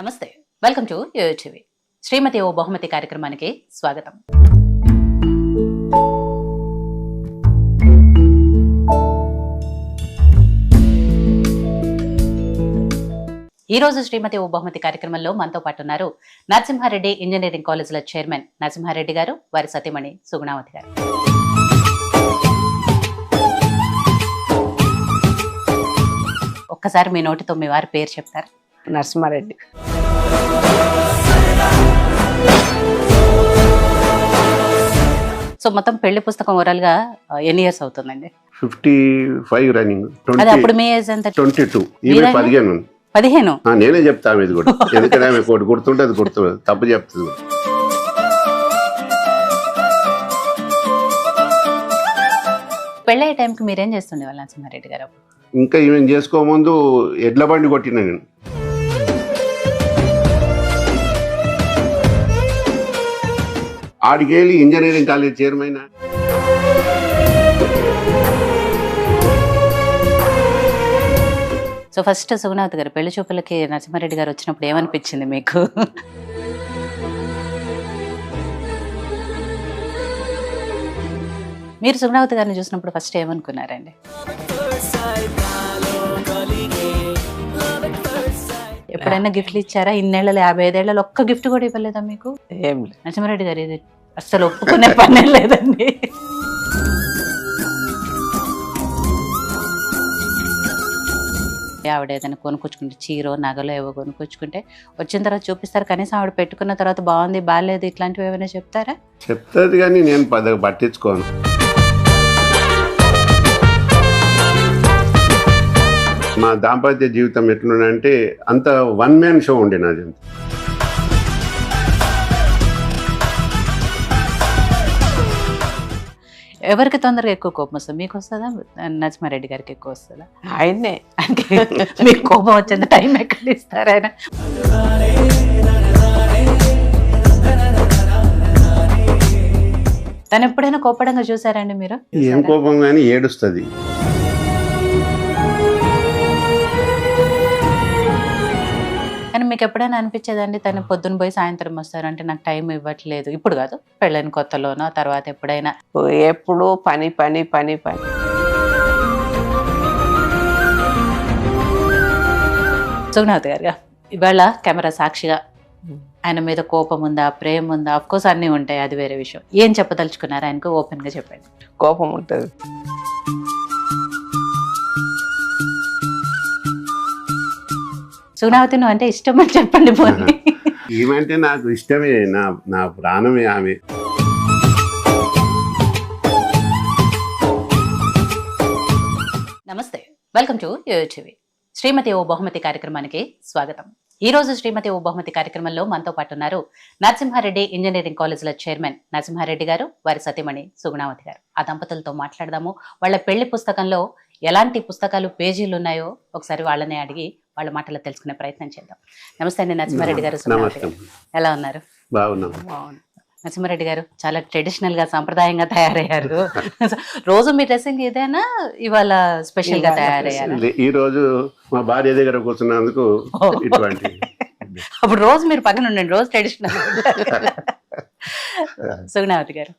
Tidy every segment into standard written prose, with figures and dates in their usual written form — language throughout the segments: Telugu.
నమస్తే, వెల్కమ్ టు యూటీవీ. శ్రీమతి ఓ బహుమతి కార్యక్రమానికి స్వాగతం. ఈ రోజు శ్రీమతి ఓ బహుమతి కార్యక్రమంలో మనతో పాటు ఉన్నారు నరసింహారెడ్డి ఇంజనీరింగ్ కాలేజీల చైర్మన్ నరసింహారెడ్డి గారు, వారి సతీమణి సుగుణావతి గారు. ఒక్కసారి మీ నోటితో మీ వారి పేరు చెప్తారు. నరసింహారెడ్డి. సో మొత్తం పెళ్లి పుస్తకం ఓవరాల్ గా ఎన్ని ఇయర్స్ అవుతుందండి? 55 రన్నింగ్. అది అప్పుడు మీ ఏజ్ ఎంత? 22. ఈమె 15. 15. నేనే చెప్తాను ఇది కూడా, ఎందుకంటే ఆమె ఒకటి గుర్తుంటే అది గుర్తు తప్పు చెప్తుంది. పెళ్ళయ్యే టైంకి మీరేం చేస్తుండే వాళ్ళ నరసింహారెడ్డి గారు? ఇంకా ఈమె చేసుకోముందు ఎడ్ల బండి కొట్టిన నేను. ఆడికెళ్ళి engineering college chairman. So first Sugunavati గారు, పెళ్లి చూపులకి నరసింహారెడ్డి గారు వచ్చినప్పుడు ఏమనిపించింది మీకు? మీరు సుగుణావతి గారిని చూసినప్పుడు ఫస్ట్ ఏమనుకున్నారండి? ఎప్పుడైనా గిఫ్ట్లు ఇచ్చారా? ఇన్నేళ్ళలో 55 ఏళ్ళలో ఒక్క గిఫ్ట్ కూడా ఇవ్వలేదా మీకు? ఏం లేదు నరసింహారెడ్డి గారు, ఇది అస్సలు ఒప్పుకునే పనే లేదండి. ఆవిడ ఏదైనా కొనుక్కొచ్చుకుంటే, చీరో నగలో ఏవో కొనుక్కొచ్చుకుంటే వచ్చిన తర్వాత చూపిస్తారు, కనీసం ఆవిడ పెట్టుకున్న తర్వాత బాగుంది బాగాలేదు ఇట్లాంటివి ఏమైనా చెప్తారా? చెప్తుంది కానీ నేను పట్టించుకోను. మా దాంపత్య జీవితం ఎట్లుందంటే అంత వన్ మ్యాన్ షో ఉండే నాది. ఎవరికి తొందరగా ఎక్కువ కోపం వస్తుంది? మీకు వస్తుందా, నరసింహారెడ్డి గారికి ఎక్కువ వస్తుందా? ఆయన్నే. అంటే మీకు కోపం వచ్చేంత టైం ఎక్కడ ఇస్తారు ఆయన? తను ఎప్పుడైనా కోపడంగా చూసారండి మీరు? ఏం కోపం కానీ ఏడుస్తుంది. కానీ మీకు ఎప్పుడైనా అనిపించేదండి తను పొద్దున్న పోయి సాయంత్రం వస్తారు అంటే నాకు టైం ఇవ్వట్లేదు? ఇప్పుడు కాదు, పెళ్ళైన కొత్తలోనో తర్వాత ఎప్పుడైనా? ఎప్పుడు పని పని పని పని. సుగుణావతి గారు, ఇవాళ కెమెరా సాక్షిగా ఆయన మీద కోపం ఉందా, ప్రేమ ఉందా? ఆఫ్ కోర్స్ అన్నీ ఉంటాయి, అది వేరే విషయం. ఏం చెప్పదలుచుకున్నారు ఆయనకు? ఓపెన్ గా చెప్పండి. కోపం ఉంటుంది. సుగుణావతి నువ్వు అంటే ఇష్టం అని చెప్పండి పోనీ. ఏమంటే నాకు ఇష్టమే, నా ప్రాణమే ఆమె. నమస్తే, వెల్కమ్ టు యూటీవీ. శ్రీమతి ఓ బహుమతి కార్యక్రమానికి స్వాగతం. ఈ రోజు శ్రీమతి ఓ బహుమతి కార్యక్రమంలో మనతో పాటు ఉన్నారు నరసింహారెడ్డి ఇంజనీరింగ్ కాలేజీల చైర్మన్ నరసింహారెడ్డి గారు, వారి సతీమణి సుగుణావతి గారు. ఆ దంపతులతో మాట్లాడదాము. వాళ్ళ పెళ్లి పుస్తకంలో ఎలాంటి పుస్తకాలు పేజీలు ఉన్నాయో ఒకసారి వాళ్ళని అడిగి వాళ్ళ మాటలో తెలుసుకునే ప్రయత్నం చేద్దాం. నమస్తే అండి నరసింహారెడ్డి గారు. ఎలా ఉన్నారు? బాగున్నాం. నరసింహారెడ్డి గారు చాలా ట్రెడిషనల్ గా సాంప్రదాయంగా తయారయ్యారు. రోజు మీ డ్రెస్సింగ్ ఏదైనా ఇవాళ స్పెషల్ గా తయారయ్యారు? ఈ రోజు మా భార్య దగ్గర కూర్చున్నందుకు ఇటువంటి. అప్పుడు రోజు మీరు పక్కన ఉండండి, రోజు ట్రెడిషనల్. సుగుణావతి గారు,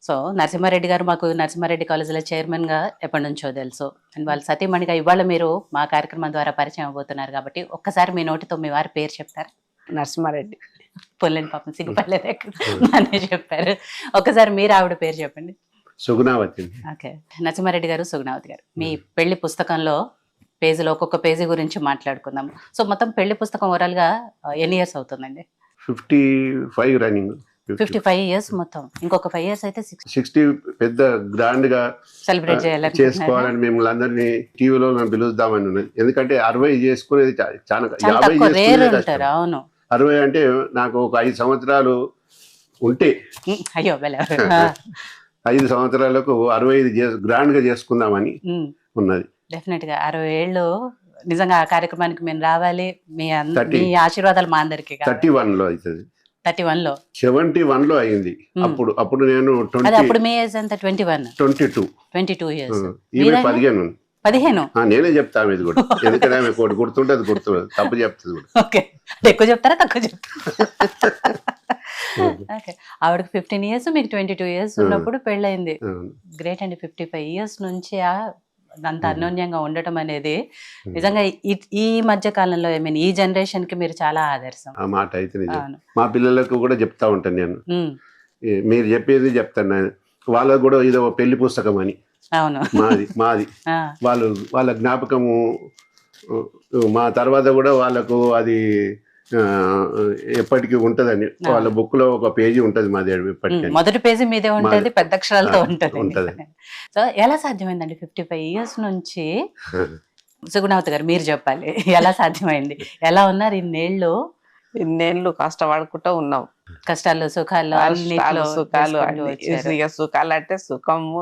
సో నరసింహారెడ్డి గారు మాకు నరసింహారెడ్డి కాలేజీలో చైర్మన్ గా ఎప్పటి నుంచో తెలుసు, అండ్ వాళ్ళ సతీమణిగా ఇవాళ మీరు మా కార్యక్రమం ద్వారా పరిచయం అవబోతున్నారు కాబట్టి ఒక్కసారి మీ నోటితో మీ వారి పేరు చెప్తారు. నరసింహారెడ్డి. పొల్లని పాపం సిగ్గుపడలేదు, అనే చెప్పారు. ఒక్కసారి మీరు ఆవిడ పేరు చెప్పండి. సుగుణావతి. ఓకే, నరసింహారెడ్డి గారు, సుగుణావతి గారు, మీ పెళ్లి పుస్తకంలో పేజీలో ఒక్కొక్క పేజీ గురించి మాట్లాడుకుందాము. సో మొత్తం పెళ్లి పుస్తకం ఓవరాల్ గా ఎన్ని ఇయర్స్ అవుతుందండి? 55 రన్నింగ్. 55 ఇయర్స్ మొత్తం. ఇంకొక 5 ఇయర్స్ అయితే 60 పెద్ద గ్రాండ్ గా సెలబ్రేట్ చేసుకోవాలని మిమ్మల్ని అందరినీ టీవీలో పిలుద్దామని ఉన్నది. ఎందుకంటే 60 చేసుకునేది చాలా 50 రేర్ ఉంటారు. అవును, 60 అంటే నాకు ఒక 5 సంవత్సరాలు ఉంటే, అయ్యో 5 సంవత్సరాలకు 65 గ్రాండ్ గా చేసుకుందామని ఉన్నది. డెఫినెట్ గా 60 ఏళ్ళు నిజంగా ఆ కార్యక్రమానికి మేము రావాలి. మీ ఆశీర్వాదాలు మా అందరికి. 31 లో అవుతుంది. 31 లో 71 లో అయింది. అప్పుడు నేను అప్పుడు మీ ఏజ్ ఎంత? 21. 22 22 ఇయర్స్. ఈమె 15. 15. నేనే చెప్తాను ఇది కూడా, ఎందుకంటే ఆమె ఒకటి గుర్తుంటే అది గుర్తుండదు, తప్పు చెప్తుంది కూడా. ఓకే, అంటే ఎక్కువ చెప్తారా తక్కువ చెప్తారా? ఓకే, ఆవిడకి 15 years, మీకు 22 years ఉన్నప్పుడు పెళ్ళయింది. గ్రేట్ అండి. 55 years నుంచి అంత అన్యోన్యంగా ఉండటం అనేది నిజంగా ఈ మధ్య కాలంలో ఐ మీన్ ఈ జనరేషన్ కి మీరు చాలా ఆదర్శం. ఆ మాట అయితే నిజం. మా పిల్లలకు కూడా చెప్తా ఉంటాను నేను, మీరు చెప్పేది చెప్తాను నేను. వాళ్ళకు కూడా ఇదో పెళ్లి పుస్తకం అని. అవును, మాది వాళ్ళ జ్ఞాపకము. మా తర్వాత కూడా వాళ్ళకు అది ఎప్పటికీ ఉంటదని, వాళ్ళ బుక్ లో ఒక పేజీ ఉంటది మాది ఎప్పటికీ. మొదటి పేజీ మీదే ఉంటది, పెద్ద అక్షరాలతో ఉంటది. సో ఎలా సాధ్యమైందండి 55 years నుంచి? సుగుణావతి గారు మీరు చెప్పాలి, ఎలా సాధ్యమైంది? ఎలా ఉన్నారు ఇన్నేళ్ళు కష్టపడుకుంటూ ఉన్నాం. కష్టాలు సుఖాలు అన్నిట్లో సుఖాలు చేసుకుంటూ వచ్చారు. ఇక సుఖాలు అంటే సుఖము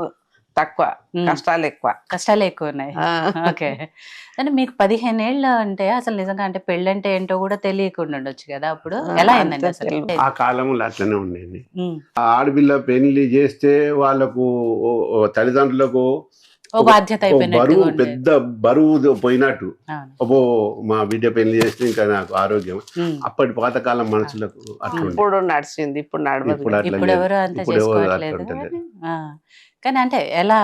తక్కువ, కష్టాలు ఎక్కువ. కష్టాలు ఎక్కువ ఉన్నాయి. ఓకే, అంటే మీకు 15 ఏళ్ళు అంటే అసలు నిజంగా అంటే పెళ్ళి అంటే ఏంటో కూడా తెలియకుండా ఉండొచ్చు కదా అప్పుడు. ఎలా అయిందండి అసలు? ఆ కాలంలో అట్లనే ఉండేది. ఆడపిల్ల పెళ్లి చేస్తే వాళ్ళకు తల్లిదండ్రులకు బాధ్యత బరువు, పెద్ద బరువు పోయినట్టు. అబ్బో మా బిడ్డ పెళ్లి చేస్తే ఇంకా నాకు ఆరోగ్యం. అప్పటి పాతకాలం మనుషులకు అట్లా ఇప్పుడు నడిచింది, ఇప్పుడు నడవదు. ఇప్పుడు ఎవరు అంత చేసుకోవట్లేదు. కానీ అంటే ఎలా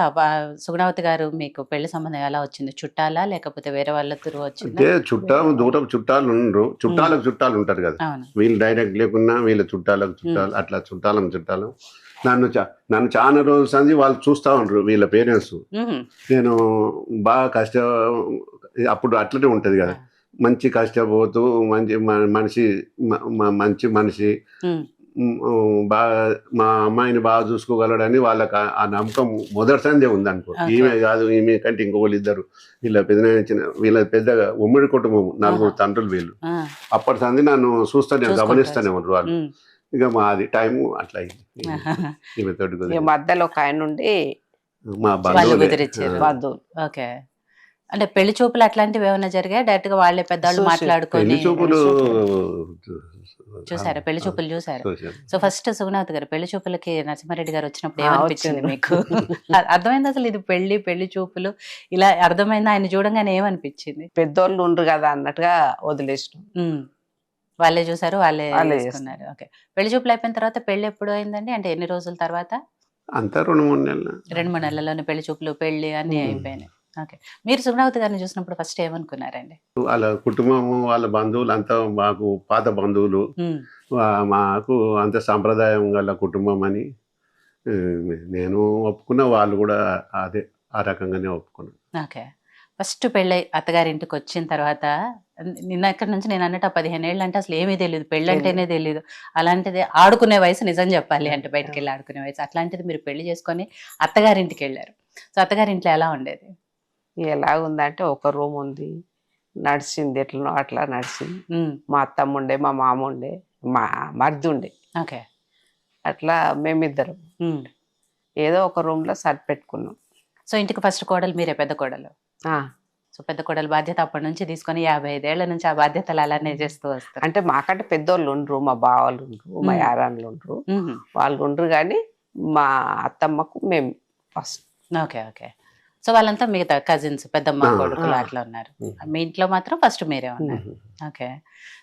సుగుణావతి గారు మీకు పెళ్లి సంబంధం ఎలా వచ్చింది? చుట్టాలా లేకపోతే వేరే వాళ్ళ త్రూ వచ్చింది? అంటే దూరం చుట్టాలు ఉండరు, చుట్టాలు ఉంటారు కదా, వీళ్ళు డైరెక్ట్ లేకున్నా వీళ్ళ చుట్టాలకు చుట్టాలు, అట్లా చుట్టాలు నన్ను చాలా రోజుల సంది వాళ్ళు చూస్తా ఉండరు వీళ్ళ పేరెంట్స్. నేను బాగా అప్పుడు అట్లనే ఉంటది కదా, మంచి కష్టపోతూ మంచి మనిషి బాగా మా అమ్మాయిని బాగా చూసుకోగలడని వాళ్ళకి ఆ నమ్మకం మొదటిసారిదే ఉందనుకో. ఈమె కాదు, ఈమె కంటే ఇంకొకళ్ళు ఇద్దరు, వీళ్ళ పెద్దగా ఉమ్మడి కుటుంబం, 4 తండ్రులు వీళ్ళు. అప్పటి సంది నన్ను గమనిస్తానే ఉండరు వాళ్ళు. ఇక మాది టైము అట్లా అయింది. ఈమె తోటి మధ్యలో ఒక ఆయన ఉండి మా బంధువులు. ఓకే, అంటే పెళ్లి చూపులు అట్లాంటివి ఏమైనా జరిగాయి? డైరెక్ట్ గా వాళ్ళే పెద్దవాళ్ళు మాట్లాడుకొని చూసారా? పెళ్లి చూపులు చూసారు. సో ఫస్ట్ సుగుణావతి గారు పెళ్లి చూపులకి నరసింహారెడ్డి గారు వచ్చినప్పుడు ఏమనిపించింది మీకు? అర్థమైంది అసలు ఇది పెళ్లి చూపులు ఇలా అర్థమైంది? ఆయన చూడంగానే ఏమనిపించింది? పెద్దోళ్ళు ఉండరు కదా అన్నట్టుగా వదిలేసినాం. వాళ్ళే చూసారు, వాళ్ళే చేసుకున్నారు. ఓకే, పెళ్లి చూపులు అయిపోయిన తర్వాత పెళ్లి ఎప్పుడు అయిందండి? అంటే ఎన్ని రోజుల తర్వాత? అంతా 2-3 నెలలు. 2-3 నెలల్లోనే పెళ్లి చూపులు పెళ్లి అన్ని అయిపోయినాయి. ఓకే, మీరు సుగుణావతి గారిని చూసినప్పుడు ఫస్ట్ ఏమనుకున్నారండి? వాళ్ళ కుటుంబము, వాళ్ళ బంధువులు అంతా మాకు పాత బంధువులు, మాకు అంత సాంప్రదాయం గల కుటుంబం అని నేను ఒప్పుకున్నా, వాళ్ళు కూడా ఆ రకంగానే ఒప్పుకున్నాను. ఓకే, ఫస్ట్ పెళ్ళి అత్తగారింటికి వచ్చిన తర్వాత ఇక్కడ నుంచి నేను అన్నట్టు 15 ఏళ్ళు అంటే అసలు ఏమీ తెలియదు, పెళ్ళి అంటేనే తెలియదు. అలాంటిది ఆడుకునే వయసు, నిజం చెప్పాలి అంటే బయటకు వెళ్ళి ఆడుకునే వయసు. అట్లాంటిది మీరు పెళ్లి చేసుకొని అత్తగారింటికి వెళ్ళారు. సో అత్తగారింట్లో ఎలా ఉండేది? ఎలా ఉందంటే ఒక రూమ్ ఉంది, నడిచింది ఎట్లనో అట్లా నడిచింది. మా అత్తమ్మ ఉండే, మా మామ ఉండే, మా మరిది ఉండే. ఓకే, అట్లా మేమిద్దరం ఏదో ఒక రూమ్ లో సరిపెట్టుకున్నాం. సో ఇంటికి ఫస్ట్ కోడలు మీరే, పెద్ద కోడలు. సో పెద్ద కోడలు బాధ్యత అప్పటి నుంచి తీసుకొని 55 ఏళ్ల నుంచి ఆ బాధ్యతలు అలానే చేస్తూ వస్తారు. అంటే మాకంటే పెద్దోళ్ళు ఉండరు, మా బావాళ్ళు ఉండరు, మా యారాన్లు ఉండరు, వాళ్ళు ఉండరు. కానీ మా అత్తమ్మకు మేము ఫస్ట్. ఓకే ఓకే, సో వాళ్ళంతా మిగతా కజిన్స్, పెద్దమ్మ కొడుకులు అట్లా ఉన్నారు. మీ ఇంట్లో మాత్రం ఫస్ట్ మీరే ఉన్నారు. ఓకే,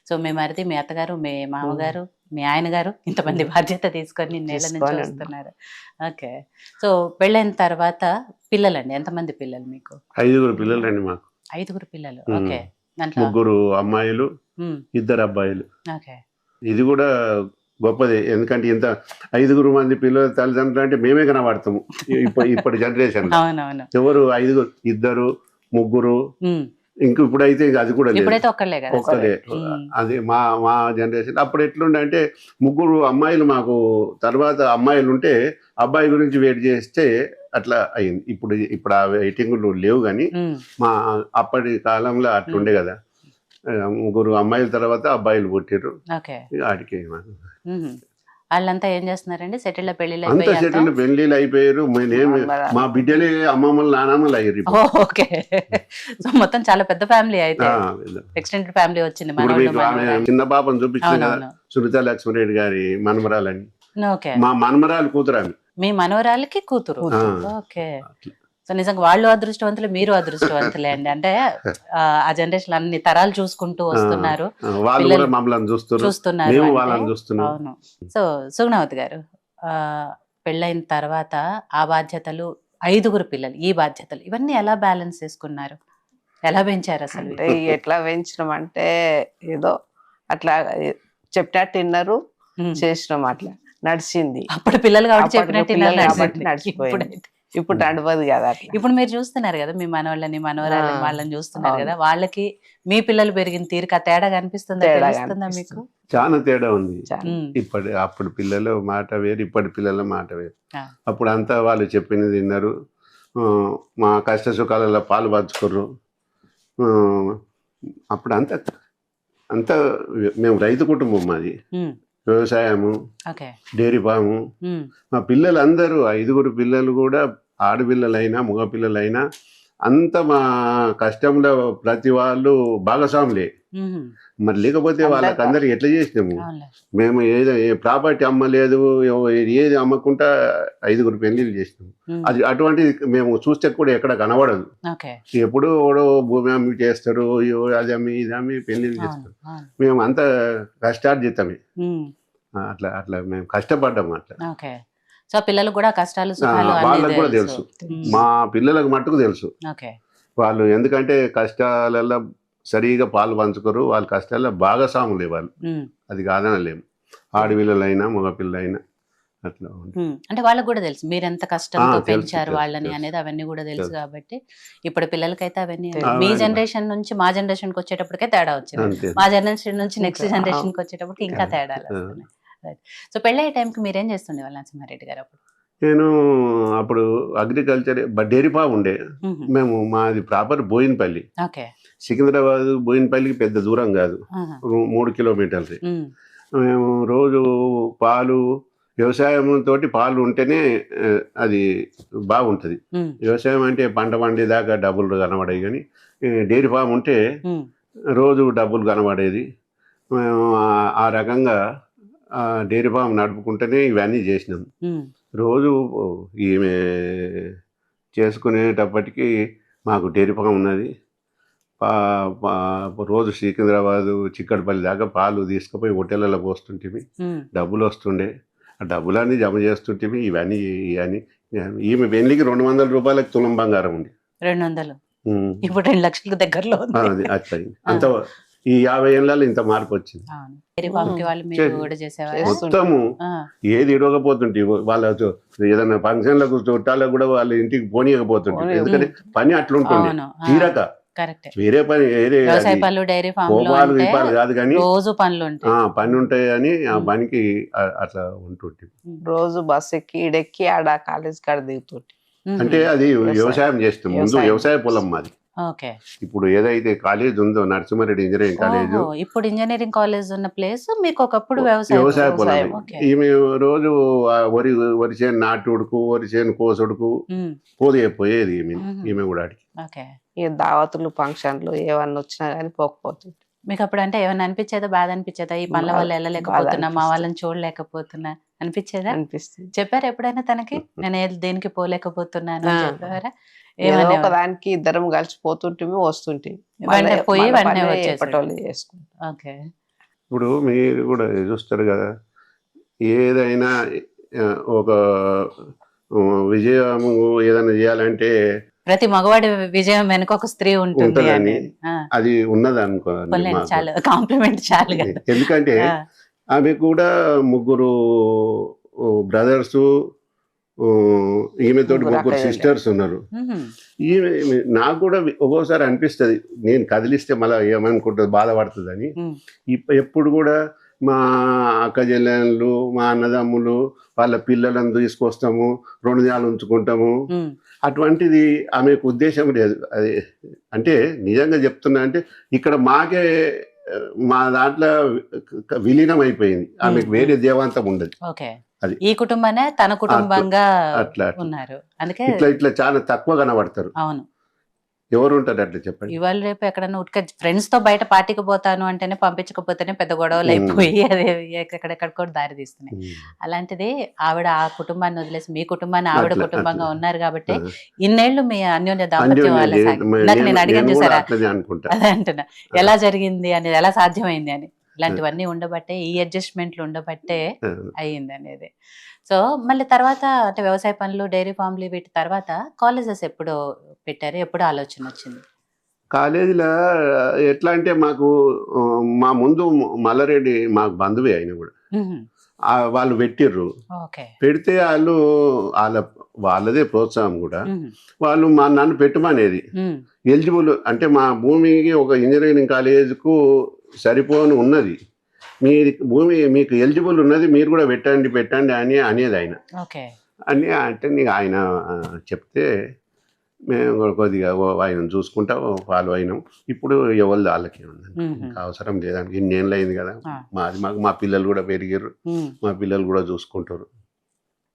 సో మీ మరిది, మీ అత్తగారు, మీ మామగారు, మీ ఆయన గారు ఇంతమంది బాధ్యత తీసుకొని నేల నుంచి వస్తున్నారు. ఓకే, సో పెళ్ళైన తర్వాత పిల్లలండి, ఎంతమంది పిల్లలు మీకు? 5 పిల్లలండి మాకు. 5 పిల్లలు. ఓకే, 3 అమ్మాయిలు, 2 అబ్బాయిలు. ఓకే, ఇది కూడా గొప్పది. ఎందుకంటే ఇంత 5 మంది పిల్లల తల్లిదండ్రులు అంటే మేమే కనబడతాము ఇప్పటి జనరేషన్. ఎవరు 5, 2, 3 ఇంక ఇప్పుడైతే అది కూడా ఒక్కలే. అది మా జనరేషన్. అప్పుడు ఎట్లుండే అంటే 3 అమ్మాయిలు మాకు, తర్వాత అమ్మాయిలు ఉంటే అబ్బాయి గురించి వెయిట్ చేస్తే అట్లా అయింది. ఇప్పుడు ఆ వెయిటింగ్లు లేవు, కానీ మా అప్పటి కాలంలో అట్లుండే కదా. 3 అమ్మాయిల తర్వాత అబ్బాయిలు పుట్టారు. ఆడికి వాళ్ళంతా ఏం చేస్తున్నారండి? సెటిల్ పెళ్లిళ్ళు అయిపోయారు. మా బిడ్డలే అమ్మమ్మలు, నానమ్మలు అయ్యారు. ఓకే, సో మొత్తం చాలా పెద్ద ఫ్యామిలీ అయితే, ఎక్స్టెండెడ్ ఫ్యామిలీ వచ్చింది. చిన్న పాపను చూపించింది కదా, సునీత లక్ష్మీరెడ్డి గారి మనమరాలని. మా మనమరాలు కూతురు. మీ మనవరాలకి కూతురు. ఓకే, సో నిజంగా వాళ్ళు అదృష్టవంతులు, మీరు అదృష్టవంతులే అండి. అంటే ఆ జనరేషన్ అన్ని తరాలు చూసుకుంటూ వస్తున్నారు, వాళ్ళు కూడా మమ్మల్ని చూస్తున్నారు, మేము వాళ్ళని చూస్తున్నాం. అవును. సో సుగుణవతి గారు, పెళ్ళైన తర్వాత ఆ బాధ్యతలు, 5 పిల్లలు, ఈ బాధ్యతలు, ఇవన్నీ ఎలా బ్యాలెన్స్ చేసుకున్నారు, ఎలా పెంచారు అసలు? అంటే ఎట్లా పెంచినాం అంటే ఏదో అట్లా చెప్పినట్టు విన్నారు, చేసినాం, అట్లా నడిచింది. అప్పుడు పిల్లలు కాబట్టి అప్పటి చెప్పినట్టు పిల్లలు విన్నారు, కాబట్టి నడిచిపోయింది. ఇప్పుడు నడవదు కదా అట్లా. ఇప్పుడు మీరు చూస్తున్నారు కదా మీ మనవాళ్ళని మనవరాళ్ళని, వాళ్ళని చూస్తున్నారు అవును. కదా, వాళ్ళకి మీ పిల్లలు పెరిగిన తీరుకు ఆ తేడా కనిపిస్తుందా, తేడా తెలుస్తుందా మీకు? కనిపిస్తుంది. చాలా తేడా ఉంది. చాలా. అప్పుడు పిల్లల మాట వేరు, ఇప్పటి పిల్లల మాట వేరు. ఆ. అప్పుడు అంతా వాళ్ళు చెప్పినది విన్నారు, మా కష్ట సుఖాలలో పాలు పంచుకోర్రు. అప్పుడు అంతా మేము రైతు కుటుంబం, మాది వ్యవసాయము, డైరీ ఫాము. మా పిల్లలు అందరూ 5 పిల్లలు కూడా ఆడపిల్లలైనా మగపిల్లలైనా అంత మా కష్టంలో ప్రతి వాళ్ళు భాగస్వాములే. మరి లేకపోతే వాళ్ళకందరికి ఎట్లా చేసినాము మేము? ఏదో ప్రాపర్టీ అమ్మలేదు, ఏది అమ్మకుండా 5 పెళ్లిళ్ళు చేసినాము. అది అటువంటిది మేము చూస్తే కూడా ఎక్కడ కనబడదు. ఎప్పుడు భూమి అమ్మి చేస్తారు, అది అమ్మి ఇది అమ్మి పెళ్లిళ్ళు చేస్తారు. మేము అంత కష్టార్జితమే. అట్లా మేము కష్టపడ్డాము. అట్లా సో పిల్లలు కూడా కష్టాలు వాళ్ళకు కూడా తెలుసు, మా పిల్లలకు మట్టుకు తెలుసు వాళ్ళు. ఎందుకంటే కష్టాలలో సరిగా పాలు పంచుకోరు, వాళ్ళ కష్టాల్లో భాగస్వాములే వాళ్ళు, అది కాదనలేము. ఆడపిల్లలైనా మగపిల్లలైనా అట్లా. అంటే వాళ్ళకి కూడా తెలుసు మీరు ఎంత కష్టంతో పెంచారు వాళ్ళని అనేది, అవన్నీ కూడా తెలుసు. కాబట్టి ఇప్పుడు పిల్లలకైతే అవన్నీ, మీ జనరేషన్ నుంచి మా జనరేషన్ కి వచ్చేటప్పటికే తేడా వచ్చింది, మా జనరేషన్ నుంచి నెక్స్ట్ జనరేషన్ కి వచ్చేటప్పటికి ఇంకా తేడాలు వస్తున్నాయి. సో పెళ్ళయ్యే టైంకి మీరేం చేస్తుండే వాళ్ళు నరసింహారెడ్డి గారు? అప్పుడు నేను అప్పుడు అగ్రికల్చర్ డైరీ ఫామ్ ఉండే. మేము మాది ప్రాపర్ బోయినపల్లి, సికింద్రాబాద్ బోయినపల్లికి పెద్ద దూరం కాదు, 3 కిలోమీటర్లు. మేము రోజు పాలు, వ్యవసాయం తోటి పాలు ఉంటేనే అది బాగుంటుంది. వ్యవసాయం అంటే పంట పండేదాకా డబ్బులు కనబడాయి, కానీ డైరీ ఫామ్ ఉంటే రోజు డబ్బులు కనబడేది. మేము ఆ రకంగా డైరీ ఫామ్ నడుపుకుంటేనే ఇవన్నీ చేసినాం. రోజు ఈమె చేసుకునేటప్పటికి మాకు డైరీ ఫామ్ ఉన్నది. రోజు సికింద్రాబాదు చిక్కడపల్లి దాకా పాలు తీసుకుపోయి హోటళ్ళలో పోస్తుంటే డబ్బులు వస్తుండే. ఆ డబ్బులన్నీ జమ చేస్తుంటే ఇవన్నీ. ఈమె పెళ్లికి 200 రూపాయలకు తులం బంగారం ఉంది. 200 ఇప్పుడు 2 లక్షలకు దగ్గరలో అట్లా. అంత ఈ 50 ఏళ్ళలో ఇంత మార్పు వచ్చింది. మొత్తము ఏది ఇడవకపోతుంటే వాళ్ళ ఏదైనా ఫంక్షన్లకు చుట్టాలకు కూడా వాళ్ళ ఇంటికి పోనీయకపోతుంటే, ఎందుకంటే పని అట్లుంటుండే తీరక. వేరే పని పోపాలు దీపాలు కాదు, కానీ పని ఉంటాయి అని ఆ పనికి అట్లా ఉంటుంటే రోజు బస్ ఎక్కి ఈడెక్కి ఆడ కాలేజ్ కాడ దిగుతుంటే. అంటే అది వ్యవసాయం చేస్తాం. ముందు వ్యవసాయ పొలం మాది. ఇప్పుడు ఏదైతే కాలేజ్ ఉందో నరసింహారెడ్డి ఇంజనీరింగ్ కాలేజ్, ఇప్పుడు ఇంజనీరింగ్ కాలేజ్ ఉన్న ప్లేస్ మీకు ఒకప్పుడు వ్యవసాయ పొలం. ఈమె రోజు వరి చేను నాటుడుకు, వరి చేను కోసుడుకు పోయేది ఈమె కూడా. దావతులు ఫంక్షన్లు ఏమన్నా వచ్చినా కానీ పోకపోతుంది. మీకు అప్పుడు అంటే ఏమన్నా అనిపించేదా, బాధ అనిపించేదా? ఈ పనుల వల్ల వెళ్ళలేకపోతున్నా, మా వాళ్ళని చూడలేకపోతున్నా అనిపించేదా? అనిపిస్తుంది. చెప్పారు ఎప్పుడైనా తనకి నేను దేనికి పోలేకపోతున్నాను చెప్పారా? ఒకదానికి ఇద్దరం కలిసిపోతుంటే వస్తుంటే ఇప్పుడు మీరు కూడా చూస్తారు కదా, ఏదైనా ఒక విజయం ఏదైనా చేయాలంటే ప్రతి మగవాడి విజయం వెనుక ఒక స్త్రీ ఉంటుంది అని అది ఉన్నది అనుకో. చాలు, కాంప్లిమెంట్ చాలు. ఎందుకంటే ఆమె కూడా 3 బ్రదర్స్, ఈమెతోటి 3 సిస్టర్స్ ఉన్నారు. ఈమె నాకు కూడా ఒక్కోసారి అనిపిస్తుంది, నేను కదిలిస్తే మళ్ళీ ఏమనుకుంటుంది, బాధపడుతుంది అని. ఎప్పుడు కూడా మా అక్క చెల్లెళ్ళు, మా అన్నదమ్ములు, వాళ్ళ పిల్లలను తీసుకొస్తాము, 2 దినాలు ఉంచుకుంటాము. అటువంటిది ఆమెకు ఉద్దేశం లేదు. అది అంటే నిజంగా చెప్తున్నా అంటే ఇక్కడ మాకే మా దాంట్లో విలీనం అయిపోయింది. ఆమెకు వేరే దేవాంతం ఉండదు. అది ఈ కుటుంబానే తన కుటుంబంగా అట్లా ఉన్నారు. అందుకే ఇట్లా చాలా తక్కువ కనబడతారు. అవును, ఎవరు ఉంటారు అట్లా చెప్పండి. ఇవాళ రేపు ఎక్కడన్నా ఉట్క ఫ్రెండ్స్ తో బయట పార్టీకి పోతాను అంటేనే పంపించకపోతేనే పెద్ద గొడవలు అయిపోయి అదే ఎక్కడెక్కడికో దారి తీస్తున్నాయి. అలాంటిది ఆవిడ ఆ కుటుంబాన్ని వదిలేసి మీ కుటుంబాన్ని ఆవిడ అట్లా, కుటుంబంగా అట్లా. ఉన్నారు కాబట్టి ఇన్నేళ్లు మీ అన్యోన్య దాంపత్యం వల్ల ఇందాక నేను అడిగాను చూసారా, అనుకుంటా. అదే అంటున్నా ఎలా జరిగింది అనేది, ఎలా సాధ్యమైంది అని. ఇలాంటివన్నీ ఉండబట్టే, ఈ అడ్జస్ట్మెంట్లు ఉండబట్టే అయ్యింది అనేది. సో మళ్ళీ తర్వాత అంటే వ్యవసాయ పనులు, డైరీ ఫార్మ్లు, వీటి తర్వాత కాలేజెస్ ఎప్పుడు పెట్టారు, ఎప్పుడు ఆలోచన వచ్చింది? కాలేజీలో ఎట్లా అంటే మాకు మా ముందు మల్లారెడ్డి మాకు బంధువే ఆయన కూడా, వాళ్ళు పెట్టిర్రు. ఓకే. పెడితే వాళ్ళదే ప్రోత్సాహం కూడా, వాళ్ళు నన్ను పెట్టమనేది. ఎలిజిబుల్ అంటే మా భూమికి ఒక ఇంజనీరింగ్ కాలేజీకు సరిపోని ఉన్నది, మీ భూమి మీకు ఎలిజిబుల్ ఉన్నది, మీరు కూడా పెట్టండి అని అనేది ఆయన. అని అంటే నీకు ఆయన చెప్తే మేము కొద్దిగా ఆయన చూసుకుంటా ఫాలో అయినాం. ఇప్పుడు ఎవరు వాళ్ళకి ఉందండి, ఇంకా అవసరం లేదండి, ఇన్నేళ్ళు అయింది కదా, మాకు మా పిల్లలు కూడా పెరిగారు, మా పిల్లలు కూడా చూసుకుంటారు.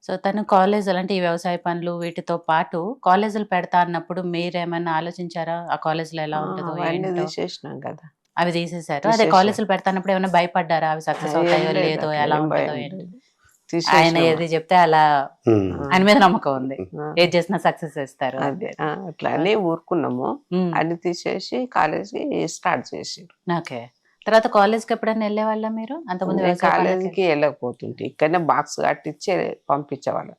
సో తను కాలేజీలు అంటే ఈ వ్యవసాయ పనులు వీటితో పాటు కాలేజీలు పెడతా అన్నప్పుడు మీరేమన్నా ఆలోచించారా? ఆ కాలేజీలో ఎలా ఉంటుందో తీసేసినాం కదా, అవి తీసేసారు. అదే కాలేజీలు పెడతానప్పుడు ఏమైనా భయపడ్డారా, అవి సక్సెస్ అవుతాయో లేదో, ఎలా ఉంటుందో ఏంటి? ఆయన ఏది చెప్తే అలా ఆయన మీద నమ్మకం ఉంది, ఏది చేసినా సక్సెస్ చేస్తారు. అదే అట్లానే ఊరుకున్నాము, అన్ని తీసేసి కాలేజీ స్టార్ట్ చేసి. ఓకే. తర్వాత కాలేజ్కి ఎప్పుడైనా వెళ్ళే వాళ్ళ మీరు? అంతకుముందు కాలేజీకి వెళ్ళకపోతుంటే ఇక్కడనే బాక్స్ కట్టించి పంపించేవాళ్ళం.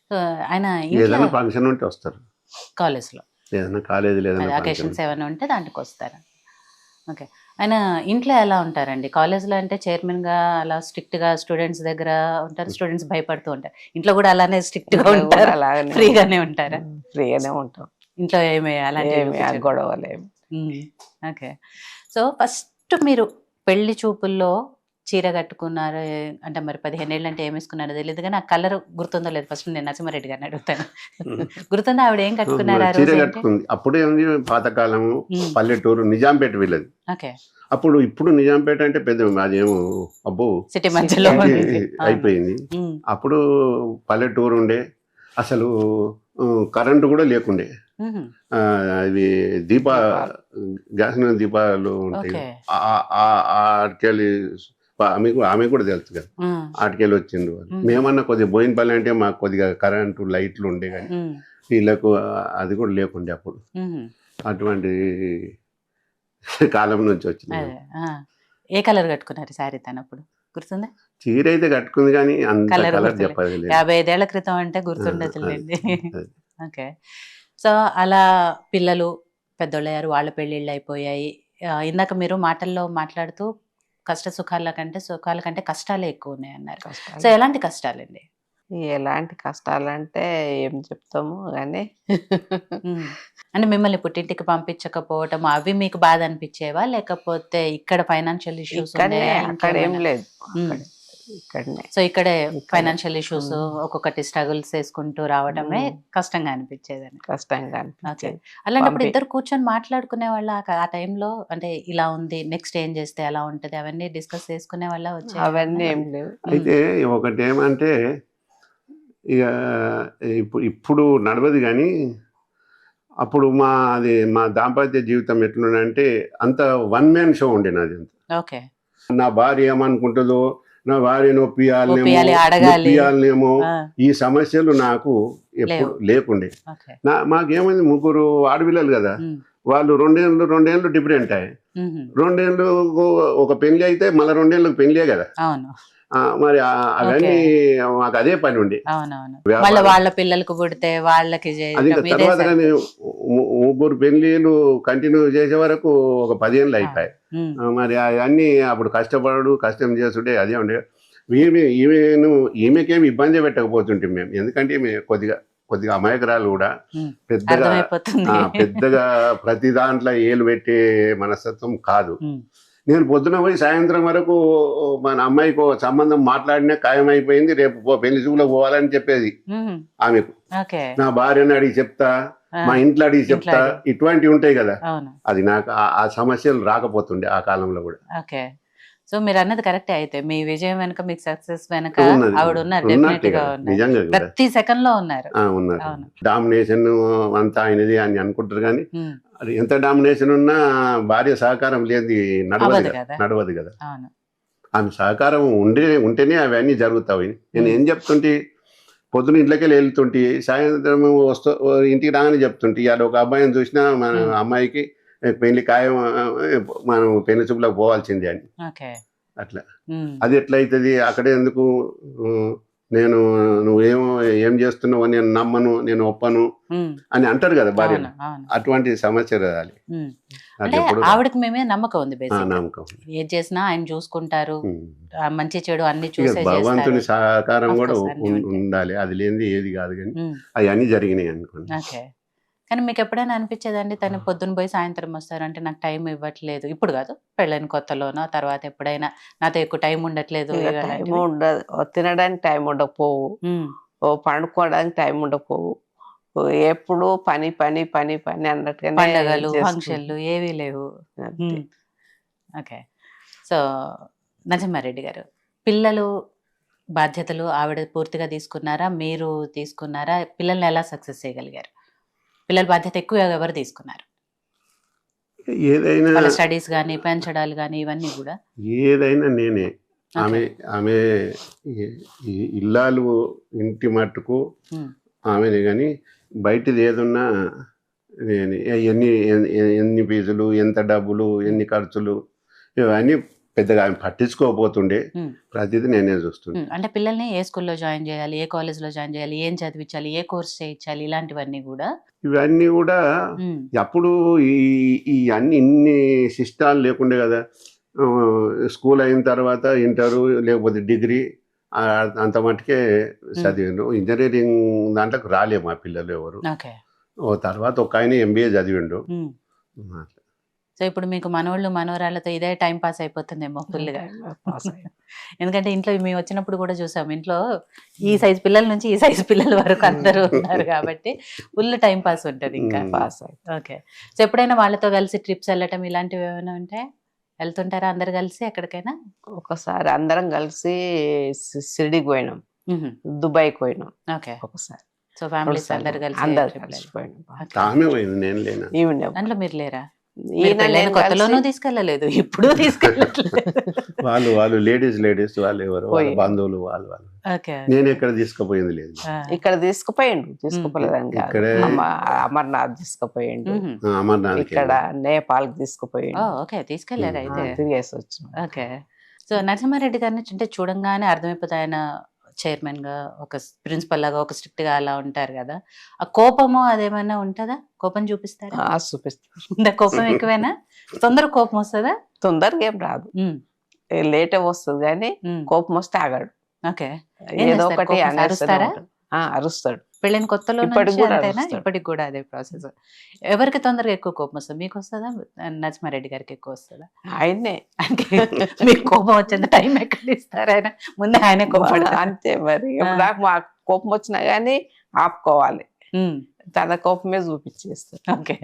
సో ఆయన ఏదైనా ఫంక్షన్ ఉంటే వస్తారు, కాలేజ్లో ఏదైనా కాలేజీలో ఏదైనా అకేషన్స్ ఏమైనా ఉంటే దాంట్లోకి వస్తారు. ఓకే. ఆయన ఇంట్లో ఎలా ఉంటారండి? కాలేజ్లో అంటే చైర్మన్ గా అలా స్ట్రిక్ట్ గా స్టూడెంట్స్ దగ్గర ఉంటారు, స్టూడెంట్స్ భయపడుతూ ఉంటారు. ఇంట్లో కూడా అలానే స్ట్రిక్ట్ గా ఉంటారు, ఫ్రీగానే ఉంటారా? ఫ్రీగానే ఉంటాం, ఇంట్లో ఏమి అలాంటి గొడవలేము. ఓకే. సో ఫస్ట్ మీరు పెళ్లి చూపుల్లో చీర కట్టుకున్నారు అంటే, మరి 15 ఏళ్ళు అంటే ఏం వేసుకున్నారో తెలియదు కానీ ఆ కలర్ గుర్తుందో లేదు? ఫస్ట్ నేను నరసింహారెడ్డి గారిని అడుగుతాను. గుర్తుందా ఆవిడ ఏం కట్టుకున్నారు? చీర కట్టుకుంది. అప్పుడే ఉంది పాతకాలము, పల్లెటూరు, నిజాంపేట వీళ్ళది. ఓకే. అప్పుడు ఇప్పుడు నిజాంపేట అంటే పెద్ద అదేమో అబ్బో సిటీ మధ్యలో అయిపోయింది. అప్పుడు పల్లెటూరు ఉండే, అసలు కరెంటు కూడా లేకుండే. అవి గ్యాస్ దీపాలు ఉంటాయి, ఆటికెళ్ళి ఆమె కూడా తెలుసు కదా, ఆటికెళ్ళి వచ్చింది వాళ్ళు. మేమన్నా కొద్దిగా బోయినపల్లి అంటే మాకు కొద్దిగా కరెంటు లైట్లు ఉండే, కానీ వీళ్ళకు అది కూడా లేకుండే అప్పుడు. అటువంటి కాలం నుంచి వచ్చింది. ఏ కలర్ కట్టుకున్నారు సారీ తనప్పుడు గుర్తుందా? చీర అయితే కట్టుకుంది కానీ అంత కలర్ చెప్పదు. 55 ఏళ్ల క్రితం అంటే గుర్తుండదులేండి. ఓకే. సో అలా పిల్లలు పెద్దోళ్ళయ్యారు, వాళ్ళ పెళ్ళిళ్ళు అయిపోయాయి. ఇందాక మీరు మాటల్లో మాట్లాడుతూ సుఖాల కంటే కష్టాలే ఎక్కువ ఉన్నాయి అన్నారు. సో ఎలాంటి కష్టాలండి? ఎలాంటి కష్టాలంటే ఏం చెప్తాము కానీ, అంటే మిమ్మల్ని పుట్టింటికి పంపించకపోవటం అవి మీకు బాధ అనిపించేవా, లేకపోతే ఇక్కడ ఫైనాన్షియల్ ఇష్యూస్? అక్కడ ఏం లేదు, ఇక్కడనే. సో ఇక్కడే ఫైనాన్షియల్ ఇష్యూస్ ఒక్కొక్కటి స్ట్రగుల్స్ చేసుకుంటూ రావడమే కష్టంగా అనిపించేదని. కష్టంగా అనిపించేది. అలాంటప్పుడు ఇద్దరు కూర్చొని మాట్లాడుకునే వాళ్ళ ఆ టైంలో? అంటే ఇలా ఉంది, నెక్స్ట్ ఏం చేస్తే ఎలా ఉంటది, అవన్నీ డిస్కస్ చేసుకునే వాళ్ళ? వచ్చే అవన్నీ ఏం లేవు. అయితే ఒకటి ఏమంటే, ఇక ఇప్పుడు నడవదు కానీ అప్పుడు మా దాంపత్య జీవితం ఎట్లుందంటే అంత వన్ మ్యాన్ షో ఉండే నాది. ఓకే. నా భార్య ఏమనుకుంటుందో, నా భార్య నొప్పియాలనేమో, ఈ సమస్యలు నాకు ఎప్పుడు లేకుండే. మాకేమైంది, 3 ఆడపిల్లలు కదా, వాళ్ళు 2 ఏళ్ళు డిఫరెంట్ అయ్యాయి. 2 ఏళ్ళు ఒక పెళ్లి అయితే మళ్ళీ 2 ఏళ్ళకి పెళ్లియే కదా. మరి అవన్నీ మాకు అదే పని ఉండే. వాళ్ళ పిల్లలకు పుడితే వాళ్ళకి అది తర్వాత కానీ 3 పెళ్లిళ్ళు కంటిన్యూ చేసే వరకు ఒక 10 ఏళ్ళు అయిపోయాయి. మరి అవన్నీ అప్పుడు కష్టం చేస్తుంటే అదే ఉండే. ఈమెకేమి ఇబ్బంది పెట్టకపోతుంటే మేము, ఎందుకంటే కొద్దిగా అమాయకురాలు కూడా, పెద్దగా ప్రతి దాంట్లో ఏలు పెట్టే మనస్తత్వం కాదు. నేను పొద్దున పోయి సాయంత్రం వరకు మన అమ్మాయికి సంబంధం మాట్లాడినా ఖాయమైపోయింది, రేపు పెళ్లి చూపులో పోవాలని చెప్పేది ఆమెకు. నా భార్యని అడిగి చెప్తా, మా ఇంట్లో అడిగి చెప్తా, ఇటువంటివి ఉంటాయి కదా. అది నాకు ఆ సమస్యలు రాకపోతుండే ఆ కాలంలో కూడా. సో మీరు అన్నది కరెక్టే. అయితే మీ విజయం వెనక, మీకు సక్సెస్ వెనక ఉన్నది. ఆవిడ ఉన్నారు, ఉన్నట్టే డెఫినెట్ గా కదా, ఉన్నారు, నిజంగా కూడా. ప్రతి సెకండ్ లో ఉన్నారు. ఉన్నారు. అవును. డామినేషన్ అంతా ఆయనది అని అనుకుంటారు కానీ ఉమ్, అది ఎంత డామినేషన్ ఉన్నా భార్య సహకారం లేని అవ్వదు నడవదు కదా. నడవదు కదా. అవును. ఆమె సహకారం ఉంటేనే అవన్నీ జరుగుతాయి. నేను ఏం చెప్తుంటే పొద్దున ఇంట్లోకి వెళ్తుంటే సాయంత్రం ఇంటికి రాగానే చెప్తుంటే ఇవాళ ఒక అబ్బాయిని చూసినా మన అమ్మాయికి పెళ్లి ఖాయం, మనం పెళ్లి చూపులకు పోవాల్సిందే అని. ఓకే. అట్లా అది ఎట్లా అవుతుంది అక్కడే ఎందుకు నేను ఏం చేస్తున్నావు నేను నమ్మను, నేను ఒప్పను అని అంటారు కదా భార్య. అటువంటి సమస్య రాలి. అంటే ఆవిడకి మేమే నమ్మకం ఉంది, నమ్మకం ఏది చేసినా ఆయన చూసుకుంటారు, మంచి చెడు అన్ని ఇక చూసే భగవంతుని చేస్తారు. సహకారం Of కూడా course, అన్నీ ఉంటాయి. ఉండాలి. అది లేనిది ఏది కాదు కానీ అవన్నీ జరిగినాయి అనుకోండి. ఓకే. కానీ మీకు ఎప్పుడైనా అనిపించేదండి తను పొద్దున్న పోయి సాయంత్రం వస్తారంటే నాకు టైం ఇవ్వట్లేదు, ఇప్పుడు కాదు పెళ్ళైన కొత్తలోనో తర్వాత ఎప్పుడైనా నాతో ఎక్కువ టైం ఉండట్లేదు, ఇక టైం ఉండదు, తినడానికి టైం ఉండకపోవు, పండుకోవడానికి టైం ఉండకపోవు, ఎప్పుడు పని పని పని పని అన్నట్టుగానే పండగలు చేసుకుంటాం. ఫంక్షన్లు ఏవీ లేవు. అంతే. ఓకే. సో నరసింహారెడ్డి గారు, పిల్లలు బాధ్యతలు ఆవిడ పూర్తిగా తీసుకున్నారా, మీరు తీసుకున్నారా? పిల్లల్ని ఎలా సక్సెస్ చేయగలిగారు? పిల్లల బాధ్యత ఎక్కువ ఎవరు తీసుకున్నారు? ఏదైనా వాళ్ళ స్టడీస్ కానీ పెంచడాలు కానీ ఇవన్నీ కూడా ఏదైనా నేనే. ఆమె ఇల్లాలు ఇంటి మట్టుకు ఆమెనే, కానీ బయటిది ఏదున్నా నేను ఎన్ని ఫీజులు, ఎంత డబ్బులు, ఎన్ని ఖర్చులు, ఇవన్నీ పెద్దగా ఆమె పట్టించుకోకపోతుండే. ప్రతిదీ నేనే చూస్తుండే. అంటే పిల్లల్ని ఏ స్కూల్లో జాయిన్ చేయాలి, ఏ కాలేజ్లో జాయిన్ చేయాలి, ఏం చదివించాలి, ఏ కోర్స్ చేయించాలి, ఇలాంటివన్నీ కూడా ఇవన్నీ కూడా అప్పుడు ఈ అన్ని ఇన్ని శిష్టాలు లేకుండే కదా. స్కూల్ అయిన తర్వాత ఇంటరు లేకపోతే డిగ్రీ అంత మట్టుకే చదివిండు. ఇంజనీరింగ్ దాంట్లోకి రాలే మా పిల్లలు ఎవరు. ఓ తర్వాత ఒక ఆయన MBA చదివిండు. సో ఇప్పుడు మీకు మనోళ్ళు మనోరాళ్ళతో ఇదే టైం పాస్ అయిపోతుందేమో ఫుల్గా. ఎందుకంటే ఇంట్లో మేము వచ్చినప్పుడు కూడా చూసాం, ఇంట్లో ఈ సైజ్ పిల్లల నుంచి ఈ సైజ్ పిల్లల వరకు అందరూ ఉన్నారు కాబట్టి ఫుల్ టైం పాస్ ఉంటుంది ఇంకా. ఓకే. సో ఎప్పుడైనా వాళ్ళతో కలిసి ట్రిప్స్ వెళ్ళటం ఇలాంటివి ఏమైనా ఉంటాయి? వెళ్తుంటారా అందరు కలిసి ఎక్కడికైనా? ఒకసారి అందరం కలిసి షిరిడీకి పోయినాం, దుబాయ్కి పోయినాం. ఓకే. ఒకసారి సో ఫ్యామిలీస్ అందరు కలిసి పోయినాం. దాంట్లో మీరు లేరా? కొత్తలోనూ తీసుకెళ్ళలేదు, ఇప్పుడు తీసుకెళ్ళట్లేదు. వాళ్ళు లేడీస్ వాళ్ళు ఎవరు బంధువులు వాళ్ళు. నేను ఎక్కడ తీసుకుపోయింది లేదు. ఇక్కడ తీసుకుపోలేదండి. అమర్నాథ్ తీసుకుపోయిండు, అమర్నాథ్ ఇక్కడ నేపాల్ తీసుకుపోయిండు. ఓకే, తీసుకెళ్లారు అయితే. తిరిగేసి వచ్చిన. ఓకే. సో నరసింహారెడ్డి గారిని అంటే చూడంగానే అర్థమైపోతుంది ఆయన చైర్మన్ గా, ఒక ప్రిన్సిపల్ లాగా, ఒక స్ట్రిక్ట్ గా అలా ఉంటారు కదా. ఆ కోపము అదేమైనా ఉంటుందా? కోపం చూపిస్తారా? చూపిస్తారు. కోపం ఎక్కువేనా? తొందర కోపం వస్తుందా? తొందరగా ఏం రాదు, లేటే వస్తుంది కానీ కోపం వస్తే ఆగాడు. ఓకే. ఏదో ఒకటి అరుస్తాడు. పెళ్ళైన కొత్తలో ఇప్పటికి కూడా అదే ప్రాసెస్. ఎవరికి తొందరగా ఎక్కువ కోపం వస్తుంది? మీకు వస్తుందా, నరసింహారెడ్డి గారికి ఎక్కువ వస్తుందా? ఆయనే. అంటే మీకు కోపం వచ్చేంత టైం ఎక్కడ ఇస్తారు? ఆయన ముందే ఆయనే కోపం. అంతే మరి. నాకు మా కోపం వచ్చినా గానీ ఆపుకోవాలి, తన కోపమే చూపించేస్తారు. ఓకే.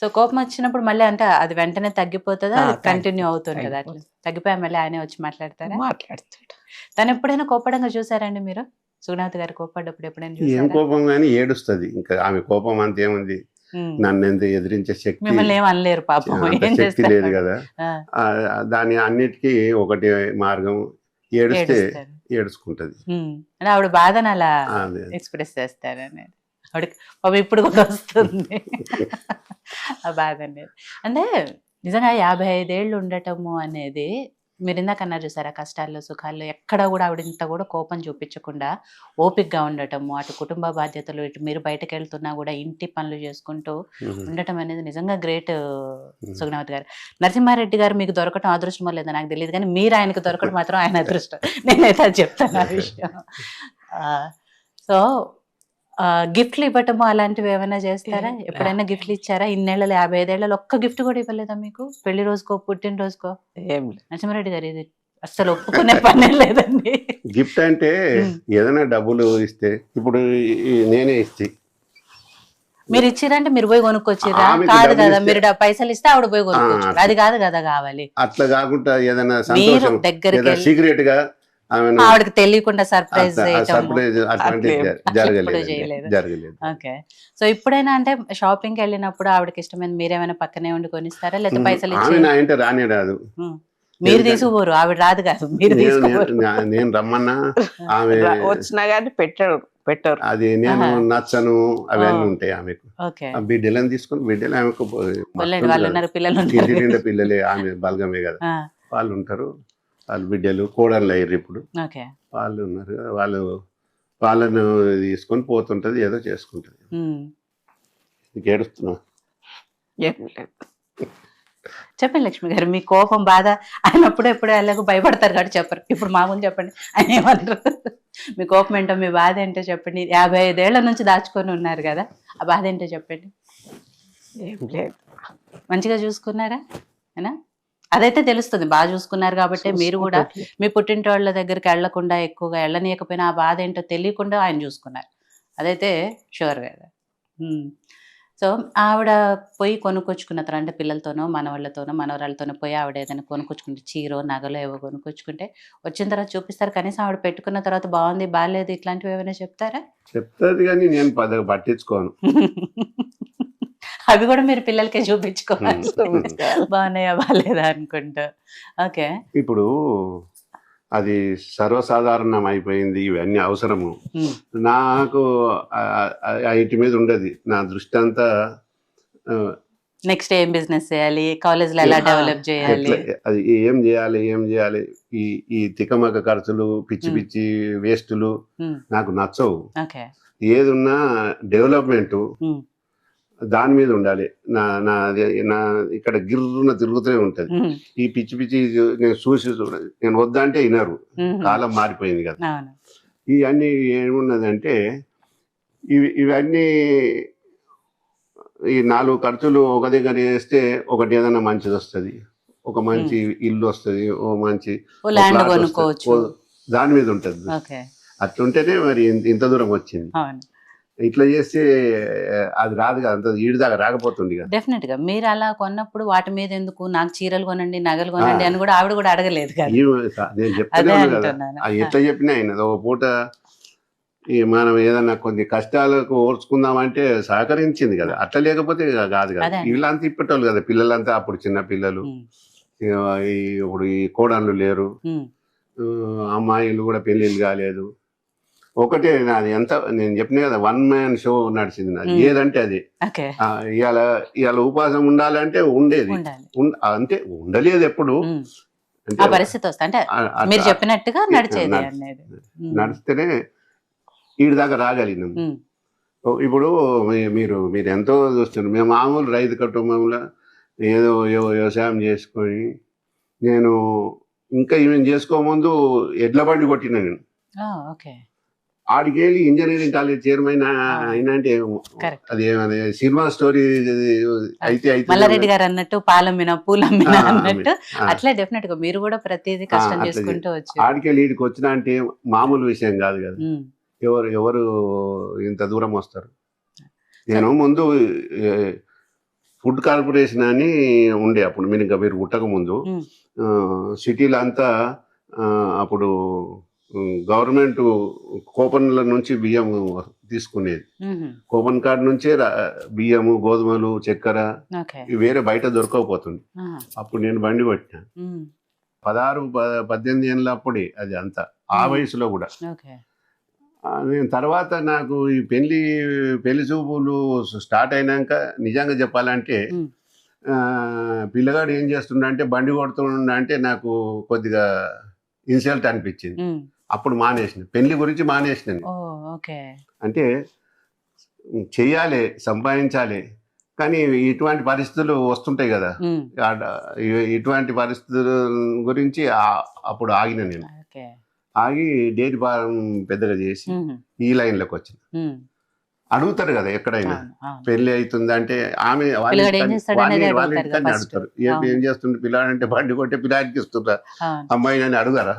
సో కోపం వచ్చినప్పుడు మళ్ళీ అంటే అది వెంటనే తగ్గిపోతుందా, కంటిన్యూ అవుతుంటుందా? అట్లా తగ్గిపోయా మళ్ళీ ఆయనే వచ్చి మాట్లాడతారా? మాట్లాడతాడు. తను ఎప్పుడైనా కోపడంగా చూసారండి మీరు? సుగుణావతి గారు కోపడ్డప్పుడు ఎప్పుడైనా ఏం కోపం కానీ ఏడుస్తుంది. ఇంకా ఆమె కోపం అంతేముంది, నన్ను ఎంత ఎదిరించే శక్తి, మిమ్మల్ని ఏం అనలేరు పాపం, శక్తి లేదు కదా. దాని అన్నిటికీ ఒకటి మార్గం, ఏడుస్తే ఏడుచుకుంటది. అంటే ఆవిడ బాధను అలా ఎక్స్ప్రెస్ చేస్తారనేది ఆవిడకి ఇప్పుడు కూడా వస్తుంది ఆ బాధ అనేది. అంటే నిజంగా 55 ఏళ్ళు ఉండటము అనేది, మీరు ఇందాక అన్నారు చూసారా, కష్టాల్లో సుఖాల్లో ఎక్కడ కూడా ఆవిడ ఇంత కూడా కోపం చూపించకుండా ఓపికగా ఉండటము, అటు కుటుంబ బాధ్యతలు, ఇటు మీరు బయటకు వెళ్తున్నా కూడా ఇంటి పనులు చేసుకుంటూ ఉండటం అనేది నిజంగా గ్రేట్. సుగుణావతి గారు, నరసింహారెడ్డి గారు మీకు దొరకటం అదృష్టమో లేదో నాకు తెలియదు, కానీ మీరు ఆయనకు దొరకడం మాత్రం ఆయన అదృష్టం. నేనైతే అది చెప్తాను ఆ విషయం. సో గిఫ్ట్లు ఇవ్వటము అలాంటివి ఏమైనా చేస్తారా? ఎప్పుడైనా గిఫ్ట్లు ఇచ్చారా? ఇన్నేళ్ళలో 55 ఏళ్ళలో ఒక్క గిఫ్ట్ కూడా ఇవ్వలేదా మీకు? పెళ్లి రోజుకో పుట్టినరోజుకో? ఏం లేదు. నరసింహారెడ్డి గారు ఇది అసలు ఒప్పుకునే పనే లేదండి. గిఫ్ట్ అంటే ఏదైనా డబ్బులు ఇస్తే, ఇప్పుడు నేనే ఇస్తే మీరు ఇచ్చిరంటే మీరు పోయి కొనుక్కొచ్చిరా? ఆమెకి కాదు డబ్బులు కదా, ఇస్తే- మీరు పైసలు ఇస్తే ఆవిడ పోయి కొనుక్కోవచ్చు, అది కాదు కదా కావాలి. అట్లా కాకుండా ఏదైనా మీరు సంతోషం దగ్గరికి వెళ్ళి సీక్రెట్ గా ఆమెను ఆవిడకి తెలియకుండా సర్ప్రైజ్ సర్ప్రైజ్ అట్లాంటిది ఎప్పుడు జరగలేదు చేయలేదు. జరగలేదు. ఓకే. సో ఇప్పుడైనా అంటే షాపింగ్ కి వెళ్ళినప్పుడు ఆవిడకి ఇష్టమైన మీరేమైనా పక్కనే ఉండి కొనిస్తారా, లేకపోతే పైసలు ఆమె ఇచ్చి నా ఇంట రానే రాదు. మీరు తీసుకుపోరు, ఆవిడ రాదు కాదు, మీరు తీసుకుపోరు. నేను రమ్మన్నా ఆమె వచ్చినా కానీ పెట్టరు. అది నేను నచ్చను అవన్నీ ఉంటాయి ఆమెకు. ఓకే. ఆ బిడ్డలను తీసుకొని బిడ్డలు ఆమెకు వాళ్ళు ఉన్నారు, పిల్లలు ఇంటి ఉన్నారు. నిండా పిల్లలే, ఆమె బలగమే కదా, ఆ, వాళ్ళు ఉంటారు. వాళ్ళు బిడ్డలు కోడళ్ళు అయ్యారు ఇప్పుడు, ఓకే. వాళ్ళు ఉన్నారు కదా, వాళ్ళను తీసుకొని పోతుంటది, ఏదో చేసుకుంటది. నీకు ఏడుస్తున్నా? ఏం లేదు. చెప్పండి లక్ష్మి గారు, మీ కోపం బాధ అయినప్పుడు ఎప్పుడు వెళ్ళకు భయపడతారు కాబట్టి చెప్పరు. ఇప్పుడు మామూలు చెప్పండి, ఆయన ఏమంటారు? మీ కోపం ఏంటో, మీ బాధ ఏంటో చెప్పండి. 55 ఏళ్ల నుంచి దాచుకొని ఉన్నారు కదా, ఆ బాధ ఏంటో చెప్పండి. ఏం లేదు. మంచిగా చూసుకున్నారా? అయినా అదైతే తెలుస్తుంది, బాగా చూసుకున్నారు కాబట్టి. మీరు కూడా మీ పుట్టింటి వాళ్ళ దగ్గరికి వెళ్లకుండా, ఎక్కువగా వెళ్ళనీయకపోయినా ఆ బాధ ఏంటో తెలియకుండా ఆయన చూసుకున్నారు, అదైతే షూర్ కదా. సో ఆవిడ పోయి కొనుక్కొచ్చుకున్న తర్వాత, అంటే పిల్లలతోనో మనవాళ్ళతోనో మనవరాళ్ళతోనో పోయి ఆవిడ ఏదైనా కొనుక్కొచ్చుకుంటే, చీరో నగలో ఏవో కొనుక్కొచ్చుకుంటే వచ్చిన తర్వాత చూపిస్తారు, కనీసం ఆవిడ పెట్టుకున్న తర్వాత బాగుంది బాగాలేదు ఇట్లాంటివి ఏమైనా చెప్తారా? చెప్తాది కానీ నేను పట్టించుకోను. అవి కూడా మీరు పిల్లలకే చూపించుకోవాలి, బాగున్నాయా బాగాలేదా అనుకుంటా. ఓకే. ఇప్పుడు అది సర్వసాధారణం అయిపోయింది, ఇవన్నీ అవసరము. నాకు వీటి మీద ఉండదు నా దృష్టి అంతా. నెక్స్ట్ ఏం బిజినెస్ చేయాలి, కాలేజ్ లో ఎలా డెవలప్ చేయాలి, అది ఏం చేయాలి, ఈ తికమక ఖర్చులు, పిచ్చి పిచ్చి వేస్టులు నాకు నచ్చవు. ఓకే. ఏదున్నా డెవలప్మెంట్ దాని మీద ఉండాలి. నా ఇక్కడ గిర్రున తిరుగుతూనే ఉంటది. ఈ పిచ్చి పిచ్చి నేను నేను వద్దంటే వినరు, కాలం మారిపోయింది కదా. ఇవన్నీ ఏమున్నదంటే ఇవన్నీ ఈ 4 ఖర్చులు ఒక దగ్గర చేస్తే ఒకటి ఏదైనా మంచిది వస్తుంది, ఒక మంచి ఇల్లు వస్తుంది, ఓ మంచి ల్యాండ్ కొనుక్కోవచ్చు, దాని మీద ఉంటది. అట్లుంటేనే మరి ఇంత దూరం వచ్చింది. ఇట్లా చేస్తే అది రాదు కదా, అంత ఈడిదాకా రాకపోతుంది కదా. డెఫినెట్ గా మీరు అలా కొన్నప్పుడు వాటి మీద ఎందుకు నాకు చీరలు కొనండి నగలు కొనండి అని కూడా ఆవిడ కూడా అడగలేదు కదా. నేను చెప్తానే ఉన్నా కదా, ఎట్లా చెప్పినా అయినది. ఒక పూట మనం ఏదన్నా కొన్ని కష్టాలకు ఓర్చుకుందామంటే సహకరించింది కదా, అట్లా లేకపోతే కాదు కదా. వీళ్ళంతా ఇప్పటోళ్ళు కదా, పిల్లలంతా అప్పుడు చిన్న పిల్లలు, ఇప్పుడు ఈ కోడళ్ళు లేరు, అమ్మాయిలు కూడా పెళ్ళిళ్ళు కాలేదు. ఒకటే నాది, ఎంత నేను చెప్పిన కదా, 1 man షో నడిచింది నాది. ఏదంటే అది ఇవాళ ఉపాసం ఉండాలంటే ఉండేది, అంటే ఉండలేదు ఎప్పుడు, పరిస్థితి వస్తే అంటే మీరు చెప్పినట్టుగా నడిస్తేనే ఈడి దాకా రాగలిగినాం. ఇప్పుడు మీరు ఎంతో చూస్తున్నారు. మేము మామూలు రైతు కుటుంబంలో ఏదో వ్యవసాయం చేసుకొని, నేను ఇంకా ఈవెన్ చేసుకోముందు ఎడ్ల బండి కొట్టినా నేను. ఆడికి వెళ్ళి ఇంజనీరింగ్ కాలేజ్ చైర్మన్ అయినా అంటే అది సినిమా స్టోరీ అయితే మల్లారెడ్డి గారు అన్నట్టు పాలమ్మిన పూలమ్మిన అన్నట్టు అట్లా డెఫినెట్ గా మీరు కూడా ప్రతిదీ కష్టం చేసుకుంటూ వచ్చి ఆడికి వెళ్ళి ఈడికి వచ్చిన అంటే మామూలు విషయం కాదు కదా. ఎవరు ఇంత దూరం వస్తారు. నేను ముందు ఫుడ్ కార్పొరేషన్ అని ఉండే అప్పుడు, మీరు పుట్టక ముందు సిటీలో అంతా అప్పుడు గవర్నమెంట్ కూపన్ల నుంచి బియ్యం తీసుకునేది. కూపన్ కార్డు నుంచే బియ్యము, గోధుమలు, చక్కెర వేరే బయట దొరకకపోతుంది. అప్పుడు నేను బండి కొట్టినా 16-18 ఏళ్ళ అప్పుడే, అది అంతా ఆ వయసులో కూడా. నేను తర్వాత నాకు ఈ పెళ్లి చూపులు స్టార్ట్ అయినాక నిజంగా చెప్పాలంటే, పిల్లగాడు ఏం చేస్తుండ అంటే బండి కొడుతుండ అంటే నాకు కొద్దిగా ఇన్సల్ట్ అనిపించింది. అప్పుడు మానేసిన, పెళ్లి గురించి మానేసిన. అంటే చెయ్యాలి, సంపాదించాలి, కానీ ఇటువంటి పరిస్థితులు వస్తుంటాయి కదా, ఇటువంటి పరిస్థితుల గురించి అప్పుడు ఆగిన. నేను ఆగి డైరీ ఫారం పెద్దగా చేసి ఈ లైన్లోకి వచ్చిన. అడుగుతారు కదా ఎక్కడైనా పెళ్లి అవుతుందంటే, ఆమె వాళ్ళ ఇంటికని అడుగుతారు. ఏం చేస్తుండే పిల్లాడంటే బండి కొట్టే పిల్లాడికి ఇస్తుంటారు, అమ్మాయిని అని అడుగారా?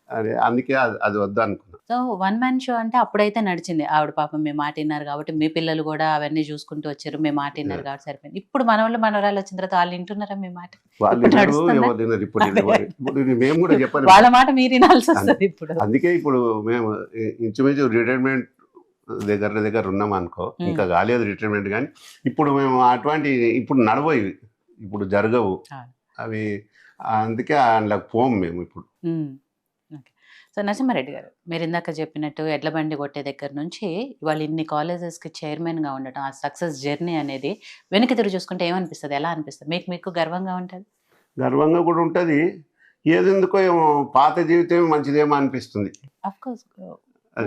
అదే అందుకే అది వద్దు అనుకున్నా. సో వన్ మ్యాన్ షో అంటే అప్పుడైతే నడిచింది. ఆవిడ పాపం మీ మాట విన్నారు కాబట్టి, మీ పిల్లలు కూడా అవన్నీ చూసుకుంటూ వచ్చారు. మీ మాట విన్నారు కాబట్టి సరిపోయింది. ఇప్పుడు మనవాళ్ళు మనవరాలు వచ్చిన తర్వాత వాళ్ళు వింటున్నారా మీ మాట? వాళ్ళు ఇప్పుడు వినరు, నడుస్తుందా? ఎవరు వినరు. ఇప్పుడు మేము కూడా చెప్పాలి. వాళ్ళ మాట మీరు వినాల్సి వస్తుంది ఇప్పుడు. అందుకే ఇప్పుడు మేము ఇంచుమించు రిటైర్మెంట్ దగ్గర ఉన్నాం అనుకో, ఇంకా కాలేదు రిటైర్మెంట్. కానీ ఇప్పుడు మేము అటువంటి ఇప్పుడు నడవవు, ఇప్పుడు జరగవు అవి. అందుకే అందులోకి పోము మేము ఇప్పుడు. సో నరసింహారెడ్డి గారు, మీరు ఇందాక చెప్పినట్టు ఎడ్ల బండి కొట్టే దగ్గర నుంచి ఇవాళ ఇన్ని కాలేజెస్కి చైర్మన్గా ఉండటం, ఆ సక్సెస్ జర్నీ అనేది వెనక్కి తిరిగి చూసుకుంటే ఏమనిపిస్తుంది, ఎలా అనిపిస్తుంది మీకు గర్వంగా ఉంటుంది? గర్వంగా కూడా ఉంటుంది. ఏదెందుకో ఏమో పాత జీవితం మంచిదేమో అనిపిస్తుంది. అఫ్కోర్స్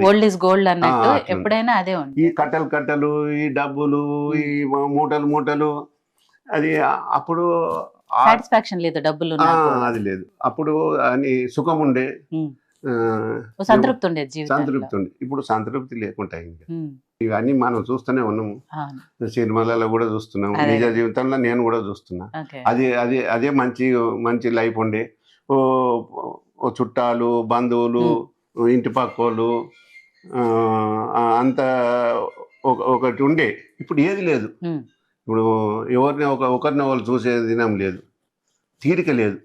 ఓల్డ్ ఈజ్ గోల్డ్ అన్నట్టు ఎప్పుడైనా అదే ఉంది. ఈ కట్టలు ఈ డబ్బులు ఈ మూటలు అది అప్పుడు సాటిస్ఫాక్షన్ లేదు, డబ్బులు అది లేదు. అప్పుడు అని సుఖం ఉండే, సంతృప్తి ఉండేది జీవితం. సంతృప్తి ఉండే. ఇప్పుడు సంతృప్తి లేకుండా అయింది. ఇవన్నీ మనం చూస్తూనే ఉన్నాము, సినిమాలలో కూడా చూస్తున్నాము, నిజ జీవితంలో నేను కూడా చూస్తున్నా. అదే మంచి లైఫ్ ఉండే. ఓ చుట్టాలు, బంధువులు, ఇంటి పక్కోళ్ళు అంత ఒకటి ఉండే. ఇప్పుడు ఏది లేదు. ఇప్పుడు ఒకరిని వాళ్ళు చూసే దినం లేదు, తీరిక లేదు.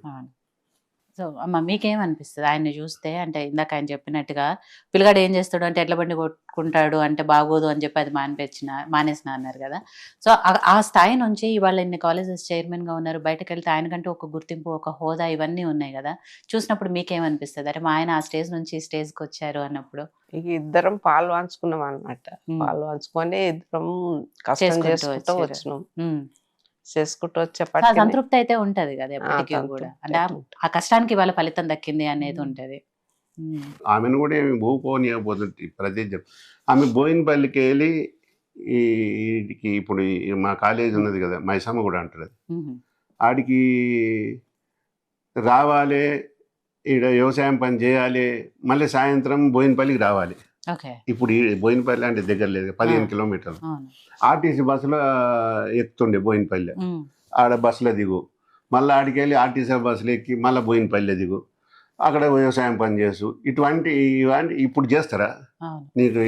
సో అమ్మ మీకేమనిపిస్తుంది ఆయన్ని చూస్తే? అంటే ఇందాక ఆయన చెప్పినట్టుగా పిల్లగాడు ఏం చేస్తాడు అంటే ఎడ్ల బండి కొట్టుకుంటాడు అంటే బాగోదు అని చెప్పి అది మానేసిన అన్నారు కదా. సో ఆ స్థాయి నుంచి ఇవాళ ఇన్ని కాలేజెస్ చైర్మన్గా ఉన్నారు, బయటకు వెళ్తే ఆయనకంటూ ఒక గుర్తింపు, ఒక హోదా ఇవన్నీ ఉన్నాయి కదా. చూసినప్పుడు మీకేమనిపిస్తుంది? అరే మా ఆయన ఆ స్టేజ్ నుంచి ఈ స్టేజ్కి వచ్చారు అన్నప్పుడు. ఇద్దరం పాలు పంచుకున్నాం అనమాట. పాలు పంచుకొని ఇద్దరం కష్టం చేసుకుంటూ వచ్చినాం. చేసుకుంటూ వచ్చేపటి సంతృప్తి అయితే ఉంటది కదా ఎప్పటికీ కూడా. అంటే ఆ కష్టానికి వాళ్ళ ఫలితం దక్కింది అనేది ఉంటది. ఆమెను కూడా ఏమి పోనియకపోతుంది ప్రతి. ఆమె బోయినపల్లికి వెళ్ళి ఇప్పుడు మా కాలేజ్ ఉన్నది కదా, మైసమ్మ కూడా అంటారు, ఆడికి రావాలి, ఈడ వ్యవసాయం పని చేయాలి, మళ్ళీ సాయంత్రం బోయినపల్లికి రావాలి. ఇప్పుడు బోయినపల్లి అంటే దగ్గర లేదు, 15 కిలోమీటర్లు. ఆర్టీసీ బస్సులో ఎక్కుతుండే బోయినపల్లి, ఆడ బస్సులో దిగు, మళ్ళీ ఆడికి వెళ్ళి ఆర్టీసీ బస్సులు ఎక్కి మళ్ళీ బోయినపల్లి దిగు, అక్కడ వ్యవసాయం పని చేసు. ఇవన్నీ ఇప్పుడు చేస్తారా? నీకు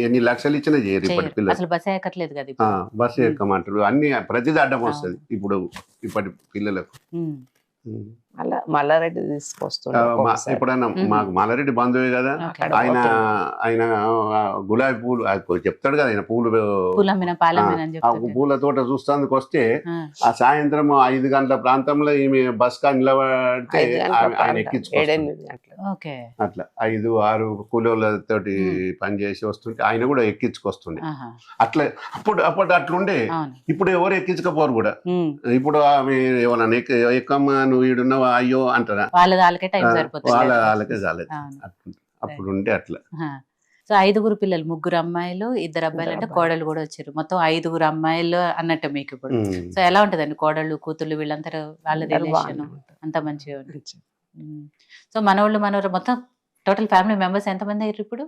ఎన్ని లక్షలు ఇచ్చినా చేయరు ఇప్పటి పిల్లలు. బస్సు ఎక్కమంటారు, అన్ని ప్రతిదీ అడ్డం వస్తుంది ఇప్పుడు ఇప్పటి పిల్లలకు. మల్లారెడ్డి తీసుకొస్తాడు ఎప్పుడన్నా. మాకు మల్లారెడ్డి బంధువే కదా, ఆయన గులాబీ పూలు చెప్తాడు కదా, ఆయన పూల తోట చూస్తానికి వస్తే ఆ సాయంత్రం 5 గంటల ప్రాంతంలో ఈమె బస్ కా నిలబడితే ఆయన ఎక్కించుకొస్తాడు. అట్లా 5-6 కూలీలతోటి పనిచేసి వస్తుంటే ఆయన కూడా ఎక్కించుకొస్తుండే. అట్లా అప్పుడు అట్లుండే. ఇప్పుడు ఎవరు ఎక్కించకపోరు కూడా. ఇప్పుడు ఆమె ఏమన్నా ఎక్కమ్మా నువ్వు ఈడున్నావా అయ్యో అంటారా, వాళ్ళకే చాలేదు. అప్పుడు ఉంటే అట్లా. సో 5 పిల్లలు, 3 అమ్మాయిలు 2 అబ్బాయిలు అంటే కోడళ్ళు కూడా వచ్చారు, మొత్తం 5 అమ్మాయిలు అన్నట్టు మీకు ఇప్పుడు. సో ఎలా ఉంటదండి కోడళ్ళు కూతుళ్ళు వీళ్ళంతా వాళ్ళ రిలేషన్ అంత మంచిగా ఉంటుంది? సో మనవాళ్ళు మొత్తం టోటల్ ఫ్యామిలీ మెంబర్స్ ఎంతమంది అయ్యారు ఇప్పుడు?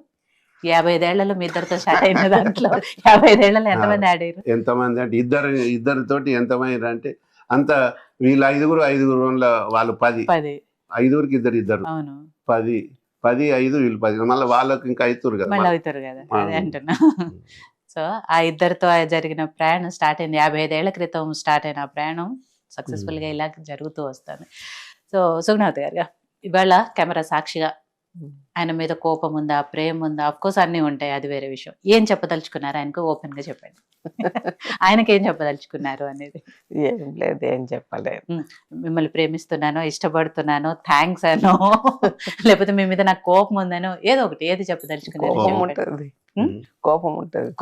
55 ఏళ్లలో మీ ఇద్దరితో స్టార్ట్ అయిన దాంట్లో 55 ఏళ్లలో ఎంతమంది యాడ్ అయ్యారు? ఎంతమంది అంటే ఇద్దరితోటి ఎంతమంది అంటే అంత వీళ్ళు 5 వాళ్ళు 10, 5కి ఇద్దరు 10, 5 వీళ్ళు 10, మళ్ళీ వాళ్ళకి ఇంకా అవుతారు కదా అదే అంటున్నా. సో ఆ ఇద్దరితో జరిగిన ప్రయాణం స్టార్ట్ అయింది 55 ఏళ్ల క్రితం స్టార్ట్ అయిన ప్రయాణం సక్సెస్ఫుల్ గా ఇలా జరుగుతూ వస్తుంది. సో సుగుణావతి గారు, ఇవాళ కెమెరా సాక్షిగా ఆయన మీద కోపం ఉందా, ప్రేమ ఉందా? అఫ్కోర్స్ అన్నీ ఉంటాయి, అది వేరే విషయం. ఏం చెప్పదలుచుకున్నారు ఆయనకు? ఓపెన్ గా చెప్పండి. ఆయనకి ఏం చెప్పదలుచుకున్నారు అనేది? ఏం లేదు, ఏం చెప్పలేదు. మిమ్మల్ని ప్రేమిస్తున్నానో, ఇష్టపడుతున్నానో, థ్యాంక్స్ అనో, లేకపోతే మీ మీద నాకు కోపం ఉందనో, ఏదో ఒకటి, ఏది చెప్పదలుచుకున్నారు? కోపం ఉంటుంది.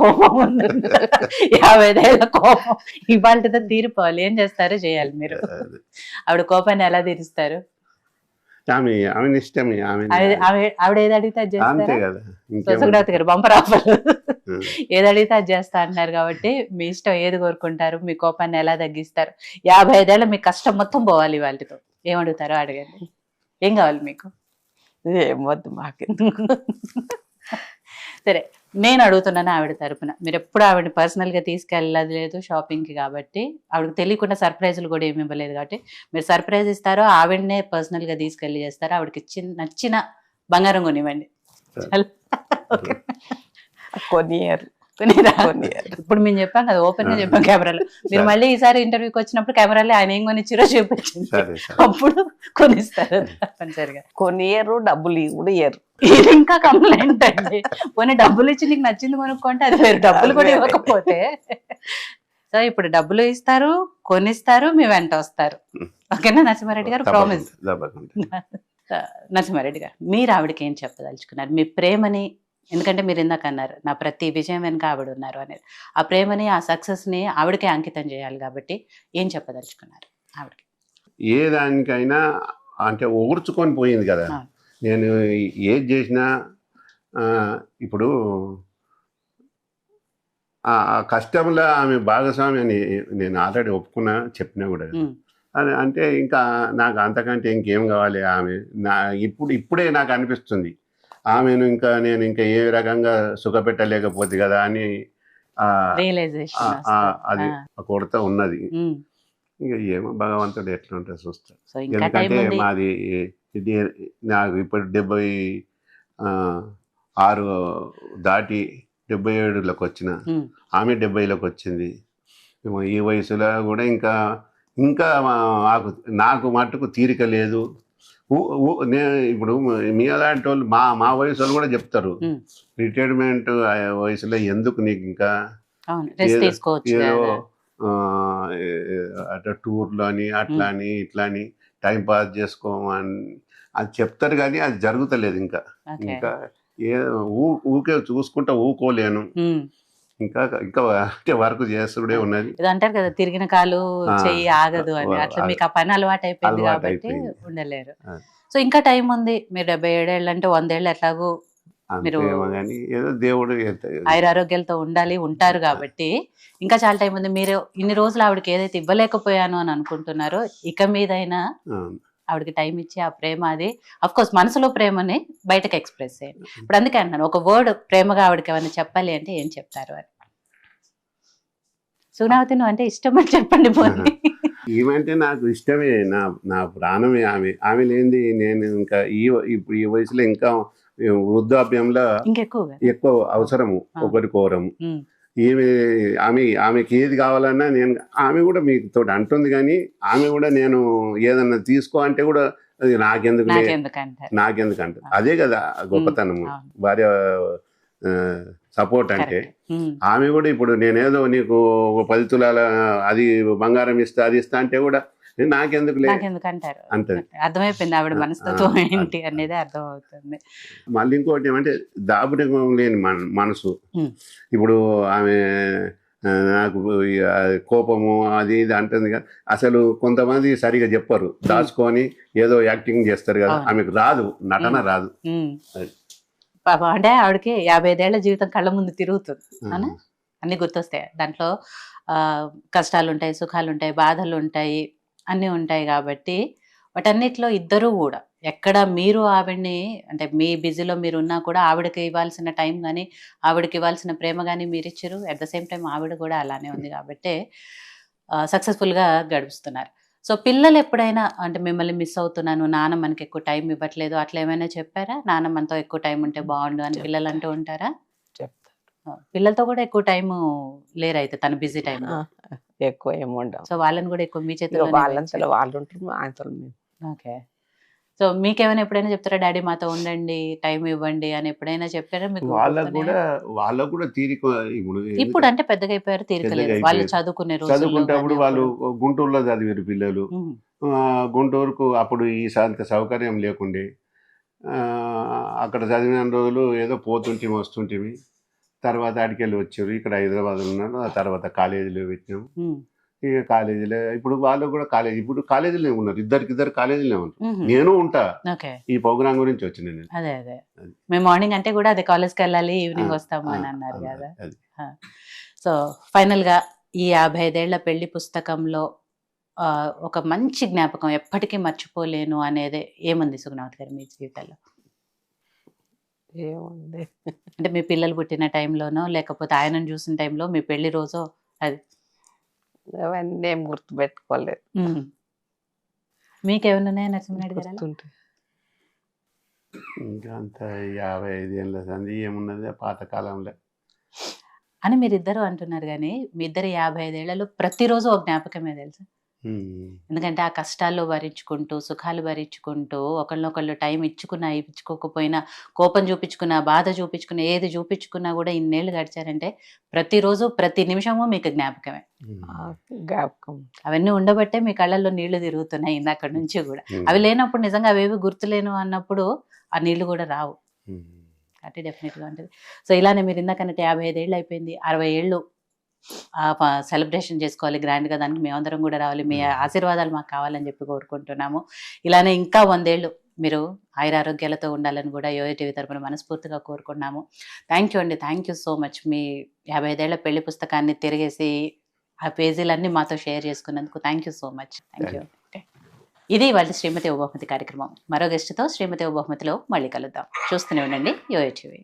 55 ఏళ్ళ కోపం ఇవాళతో తీరిపోవాలి. ఏం చేస్తారో చేయాలి మీరు. ఆవిడ కోపాన్ని ఎలా తీరుస్తారు? ఆమె ఇష్టమే, ఆవిడ ఏది అడిగితే అది చేస్తారు గారు. బంపర్ ఆఫర్, ఏది అడిగితే అది చేస్తా అంటున్నారు కాబట్టి మీ ఇష్టం, ఏది కోరుకుంటారు? మీ కోపాన్ని ఎలా తగ్గిస్తారు? 55 ఏళ్ళ మీ కష్టం మొత్తం పోవాలి వాళ్ళతో. ఏం అడుగుతారో అడగండి. ఏం కావాలి మీకు? ఏం వద్దు మాకెందుకు. సరే, నేను అడుగుతున్నాను ఆవిడ తరపున. మీరు ఎప్పుడు ఆవిడని పర్సనల్గా తీసుకెళ్ళలేదు లేదు షాపింగ్కి, కాబట్టి ఆవిడకి తెలియకుండా సర్ప్రైజులు కూడా ఏమి ఇవ్వలేదు కాబట్టి మీరు సర్ప్రైజ్ ఇస్తారో ఆవిడనే పర్సనల్గా తీసుకెళ్ళి చేస్తారో? ఆవిడకి నచ్చిన బంగారం కొనివ్వండి. ఓకే. కొనియరు కొనేరా? కొనియరు. ఇప్పుడు మేము చెప్పాం కదా, ఓపెన్ గా చెప్పాం కెమెరాలో. మీరు సరే. మళ్ళీ ఈసారి ఇంటర్వ్యూకి వచ్చినప్పుడు కెమెరాలో ఆయన ఏం కొనిచ్చిరో చూపించండి, సరే సరే. అప్పుడు కొనిస్తారు తప్పనిసరిగా. కొనియరు, డబ్బులు కూడా ఇయ్యరు. ఇది ఇంకా కంప్లైంట్ అండి. పోనీ డబ్బులు ఇచ్చి నీకు నచ్చింది కొనుక్కుంటే అది వేరు, డబ్బులు కూడా అదే. ఇవ్వకపోతే. సో ఇప్పుడు డబ్బులు ఇస్తారు, కొనిస్తారు, మీ వెంట వస్తారు. ఓకేనా నరసింహారెడ్డి గారు? ప్రామిస్. తప్పకుండా. నరసింహారెడ్డి గారు, మీరు ఆవిడకి ఏం చెప్పదలుచుకున్నారు? మీ ప్రేమని, ఎందుకంటే మీరు ఇందాక అన్నారు నా ప్రతి విజయం వెనుక ఆవిడ ఉన్నారు అనేది, ఆ ప్రేమని, ఆ సక్సెస్ ని ఆవిడకే అంకితం చేయాలి కాబట్టి ఏం చెప్పదలుచుకున్నారు ఆవిడకి? ఏ దానికైనా అంటే ఓర్చుకొని పోయింది కదా. ఆ. నేను ఏది చేసినా ఇప్పుడు ఆ కష్టంలో ఆమె భాగస్వామి అని నేను ఆల్రెడీ ఒప్పుకున్నా, చెప్పినా కూడా. ఉమ్, అది అంటే ఇంకా నాకు అంతకంటే ఇంకేం కావాలి. ఆమె ఇప్పుడే నాకు అనిపిస్తుంది ఆమెను ఇంకా నేను ఇంకా ఏ రకంగా సుఖపెట్టలేకపోతే కదా అని రియలైజేషన్ అది వస్తుంది. కొరత ఉన్నది. ఉమ్, ఇంకా ఏమో భగవంతుడు ఎట్లా ఉంటే చూస్తా. సో ఇంకా టైం ఎందుకంటే ఉంది. మాది ఇది నాకు ఇప్పుడు 76 దాటి 77లోకి వచ్చిన, ఉమ్, ఆమె 70లోకి వచ్చింది. ఏమో ఈ వయసులో కూడా ఇంకా ఇంకా నాకు మట్టుకు తీరిక లేదు. నేను ఇప్పుడు మీ అలాంటి వాళ్ళు మా వయసు వాళ్ళు కూడా చెప్తారు, ఉమ్, రిటైర్మెంట్ వయసులో ఎందుకు నీకు ఇంకా అవును, రెస్ట్ ఏదో- తీసుకోవచ్చు ఏదో కదా. అట్లా టూర్లు అని అట్లా అని ఇట్లా అని టైం పాస్ చేసుకోమని అది చెప్తారు, కానీ అది జరుగుతలేదు ఇంకా. ఓకే. ఇంకా ఏ ఊకే చూసుకుంటా ఊకోలేను. ఉమ్, ఇంకా ఇంకా అంటే వర్క్ చేస్తుండే ఉన్నది. ఇది అంటారు కదా, తిరిగిన కాలు ఆ, చెయ్యి ఆగదు అని. అట్లా మీకు ఆ పని అలవాటు అయిపోయింది అలవాటు కాబట్టి అయిపోయింది. ఉండలేరు. ఆ. సో ఇంకా టైం ఉంది. మీరు 77 ఏళ్ళు అంటే 100 ఏళ్ళు ఎట్లాగూ మీరు అంతేమో కానీ ఏదో దేవుడు ఆయురారోగ్యాలతో ఉండాలి, ఉంటారు కాబట్టి ఇంకా చాలా టైం ఉంది. మీరు ఇన్ని రోజులు ఆవిడకి ఏదైతే ఇవ్వలేకపోయాను అని అనుకుంటున్నారో, ఇక మీదైనా ఆవిడకి టైం ఇచ్చి ఆ ప్రేమ, అది అఫ్ కోర్స్ మనసులో ప్రేమని బయటకు ఎక్స్ప్రెస్ చేయండి. ఇప్పుడు అందుకే అంటున్నాను, ఒక వర్డ్ ప్రేమగా ఆవిడకి ఏమైనా చెప్పాలి అంటే ఏం చెప్తారు అని. సుగుణావతి నువ్వు అంటే ఇష్టం అని చెప్పండి పోనీ. ఏమంటే నాకు ఇష్టమే, నా ప్రాణమే ఆమె. ఆమె లేనిది నేను ఇంకా ఇప్పుడు ఈ వయసులో ఇంకా వృద్ధాప్యంలో ఇంకెక్కువగా ఎక్కువ అవసరము, ఒకరికోరము. ఉమ్, ఆమెకి ఏది కావాలన్నా నేను, ఆమె కూడా మీతో అంటుంది, కానీ ఆమె కూడా నేను ఏదన్నా తీసుకో అంటే కూడా అది నాకెందుకు నాకెందుకంటారు. అదే కదా గొప్పతనము, అవును. భార్య సపోర్ట్ అంటే. Correct. ఉమ్, ఆమె కూడా ఇప్పుడు నేనేదో నీకు 10 తులాల అది బంగారం ఇస్తా అది ఇస్తా అంటే కూడా నాకెందుకులే నాకెందుకంటారు. అంటది. అర్థమైపోయింది ఆవిడ మనస్తత్వం ఏంటి అనేది అర్థం అవుతుంది. మళ్ళీ ఇంకోటి ఏమంటే దాపరికం లేని మనసు. ఉమ్, ఇప్పుడు ఆమె నాకు కోపము అది ఇది అంటుంది కదా, అసలు కొంతమంది సరిగా చెప్పరు, దాచుకొని ఏదో యాక్టింగ్ చేస్తారు కదా. అవును. ఆమెకు రాదు, నటన రాదు. ఉమ్. అది. పాపం అంటే ఆవిడకి 55 ఏళ్ల జీవితం కళ్ళ ముందు తిరుగుతుంది. అవునా? అన్ని గుర్తొస్తాయి దాంట్లో. కష్టాలు ఉంటాయి, సుఖాలు ఉంటాయి, బాధలు ఉంటాయి, అన్నీ ఉంటాయి. కాబట్టి వాటన్నిటిలో ఇద్దరూ కూడా ఎక్కడ మీరు ఆవిడ్ని, అంటే మీ బిజీలో మీరు ఉన్నా కూడా ఆవిడకి ఇవ్వాల్సిన టైం కానీ ఆవిడకి ఇవ్వాల్సిన ప్రేమ కానీ మీరు ఇచ్చారు. అట్ ద సేమ్ టైం ఆవిడ కూడా అలానే ఉంది కాబట్టి సక్సెస్ఫుల్గా గడుపుతున్నారు. సో పిల్లలు ఎప్పుడైనా అంటే మిమ్మల్ని మిస్ అవుతున్నాను, నాన్న మనకి ఎక్కువ టైం ఇవ్వట్లేదు, అట్లా ఏమైనా చెప్పారా? నాన్న మనతో ఎక్కువ టైం ఉంటే బాగుండు అని పిల్లలు అంటూ ఉంటారా? చెప్తారు. పిల్లలతో కూడా ఎక్కువ టైము లేరైతే తన బిజీ టైం. ఎక్కువ ఏముండవు. సో వాళ్ళని కూడా ఎక్కువ మీ ఇక చేతిలో. వాళ్ళంతలో వాళ్ళు ఉంటారు, ఆయనతో మేము. ఓకే. సో మీకేమైనా ఎప్పుడైనా చెప్తారా, డాడీ మాతో ఉండండి, టైం ఇవ్వండి అని ఎప్పుడైనా చెప్పారా మీకు? వాళ్ళకు కూడా తీరిక ఇప్పుడు అంటే పెద్దగా అయిపోయారు, తీరికలేదు. వాళ్ళు చదువుకునే చదువుకుంటప్పుడు వాళ్ళు రోజుల్లో గుంటూరులో చదివారు పిల్లలు. గుంటూరుకు అప్పుడు ఈ అంత సౌకర్యం లేకుండే. అక్కడ చదివిన రోజులు ఏదో పోతుంటిమి వస్తుంటిమి. తర్వాత అడికెళ్ళి వచ్చారు, ఇక్కడ హైదరాబాద్ ఉన్నారు. ఆ తర్వాత కాలేజీలో పెట్టినాము. ఇక కాలేజీలో ఇప్పుడు వాళ్ళు కూడా ఇప్పుడు కాలేజీలో ఉన్నారు, ఇద్దరు కాలేజీలో ఉన్నారు. నేను ఉంటా. ఈ ప్రోగ్రామ్ గురించి వచ్చిన నేను. అదే మేము మార్నింగ్ అంటే కూడా అదే కాలేజ్కి వెళ్ళాలి, ఈవినింగ్ వస్తాము అని అన్నారు కదా. సో ఫైనల్ గా ఈ 55 ఏళ్ల పెళ్లి పుస్తకంలో ఒక మంచి జ్ఞాపకం, ఎప్పటికీ మర్చిపోలేను అనేది ఏముంది సుగుణావతి గారు మీ జీవితంలో? ఏముంది అంటే మీ పిల్లలు పుట్టిన టైంలోనో లేకపోతే ఆయనను చూసిన టైంలో మీ పెళ్లి రోజో అది అవన్నీ ఏం గుర్తుపెట్టుకోలేదు. మీకేమైనా ఉన్నాయా నరసింహారెడ్డి గారు? గుర్తుంటాయి. ఇంకా అంత 55 ఏళ్ళ సంది ఏమున్నది పాతకాలంలో. అని మీరిద్దరు అంటున్నారు కానీ మీ ఇద్దరు 55 ఏళ్లలో ప్రతిరోజు ఒక జ్ఞాపకమే తెలుసా? ఎందుకంటే ఆ కష్టాల్లో భరించుకుంటూ సుఖాలు భరించుకుంటూ ఒకళ్ళనొకళ్ళు టైం ఇచ్చుకున్నా ఇచ్చుకోకపోయినా కోపం చూపించుకున్నా బాధ చూపించుకున్నా ఏది చూపించుకున్నా కూడా ఇన్నేళ్ళు గడిచారంటే ప్రతిరోజు ప్రతి నిమిషము మీకు జ్ఞాపకమే. జ్ఞాపకం అవన్నీ ఉండబట్టే మీ కళ్ళల్లో నీళ్లు తిరుగుతున్నాయి ఇందాక నుంచి కూడా. అవి లేనప్పుడు నిజంగా అవేవి గుర్తులేను అన్నప్పుడు ఆ నీళ్లు కూడా రావు. కాబట్టి డెఫినెట్గా ఉంటుంది. సో ఇలానే మీరు ఇందాకన్నట్టు 55 ఏళ్ళు అయిపోయింది, 60 ఏళ్ళు సెలబ్రేషన్ చేసుకోవాలి గ్రాండ్గా. దానికి మేమందరం కూడా రావాలి, మీ ఆశీర్వాదాలు మాకు కావాలని చెప్పి కోరుకుంటున్నాము. ఇలానే ఇంకా 100 ఏళ్ళు మీరు ఆయురారోగ్యాలతో ఉండాలని కూడా యోయో టీవీ తరపున మనస్ఫూర్తిగా కోరుకున్నాము. థ్యాంక్ యూ అండి, థ్యాంక్ యూ సో మచ్. మీ 55 ఏళ్ల పెళ్లి పుస్తకాన్ని తిరిగేసి ఆ పేజీలన్నీ మాతో షేర్ చేసుకున్నందుకు thank you so much. Thank you. ఇది వాళ్ళ శ్రీమతి ఓ బహుమతి కార్యక్రమం. మరో గెస్ట్తో శ్రీమతి ఓ బహుమతిలో మళ్ళీ కలుద్దాం. చూస్తూనే ఉండండి యోయో టీవీ.